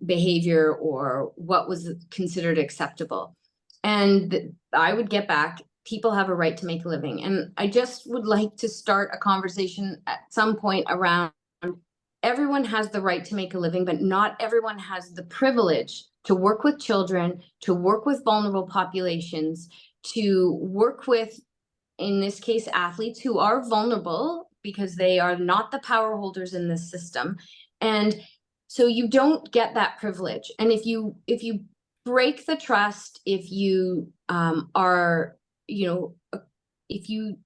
behavior or what was considered acceptable. And I would get back, people have a right to make a living. And I just would like to start a conversation at some point around, everyone has the right to make a living, but not everyone has the privilege to work with children, to work with vulnerable populations, to work with, in this case, athletes who are vulnerable because they are not the power holders in this system. And so you don't get that privilege. And if you break the trust, if you if you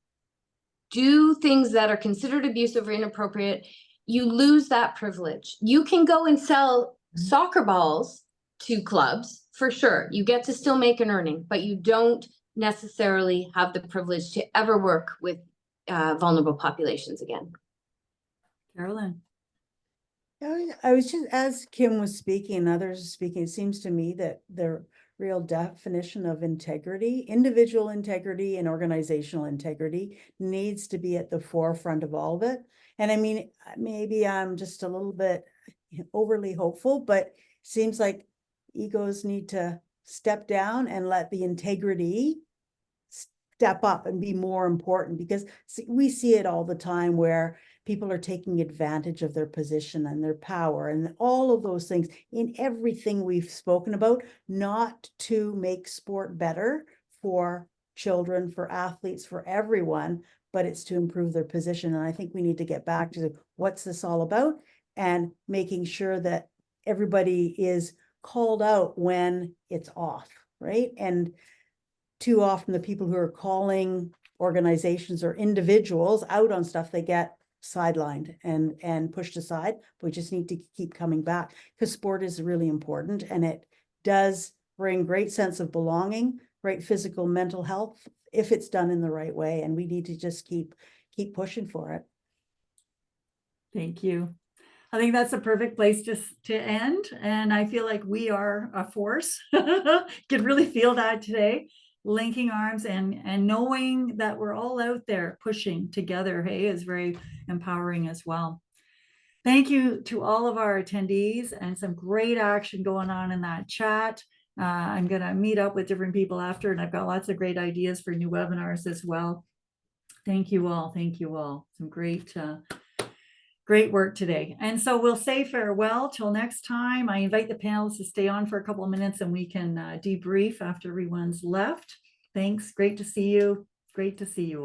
do things that are considered abusive or inappropriate, you lose that privilege. You can go and sell soccer balls to clubs, for sure. You get to still make an earning, but you don't necessarily have the privilege to ever work with vulnerable populations again. Carolyn. I was just, as Kim was speaking and others were speaking, it seems to me that the real definition of integrity, individual integrity and organizational integrity, needs to be at the forefront of all of it. And I mean, maybe I'm just a little bit overly hopeful, but it seems like egos need to step down and let the integrity step up and be more important, because we see it all the time where people are taking advantage of their position and their power and all of those things in everything we've spoken about, not to make sport better for children, for athletes, for everyone, but it's to improve their position. And I think we need to get back to what's this all about, and making sure that everybody is called out when it's off, right? And too often the people who are calling organizations or individuals out on stuff, they get sidelined and pushed aside. We just need to keep coming back, because sport is really important, and it does bring great sense of belonging, great physical, mental health, if it's done in the right way. And we need to just keep keep pushing for it. Thank you. I think that's a perfect place to end. And I feel like we are a force. Could really feel that today, linking arms and knowing that we're all out there pushing together, hey, is very empowering as well. Thank you to all of our attendees, and some great action going on in that chat. I'm going to meet up with different people after, and I've got lots of great ideas for new webinars as well. Thank you all. Thank you all. Some great work today. And so we'll say farewell till next time. I invite the panelists to stay on for a couple of minutes and we can debrief after everyone's left. Thanks. Great to see you. Great to see you.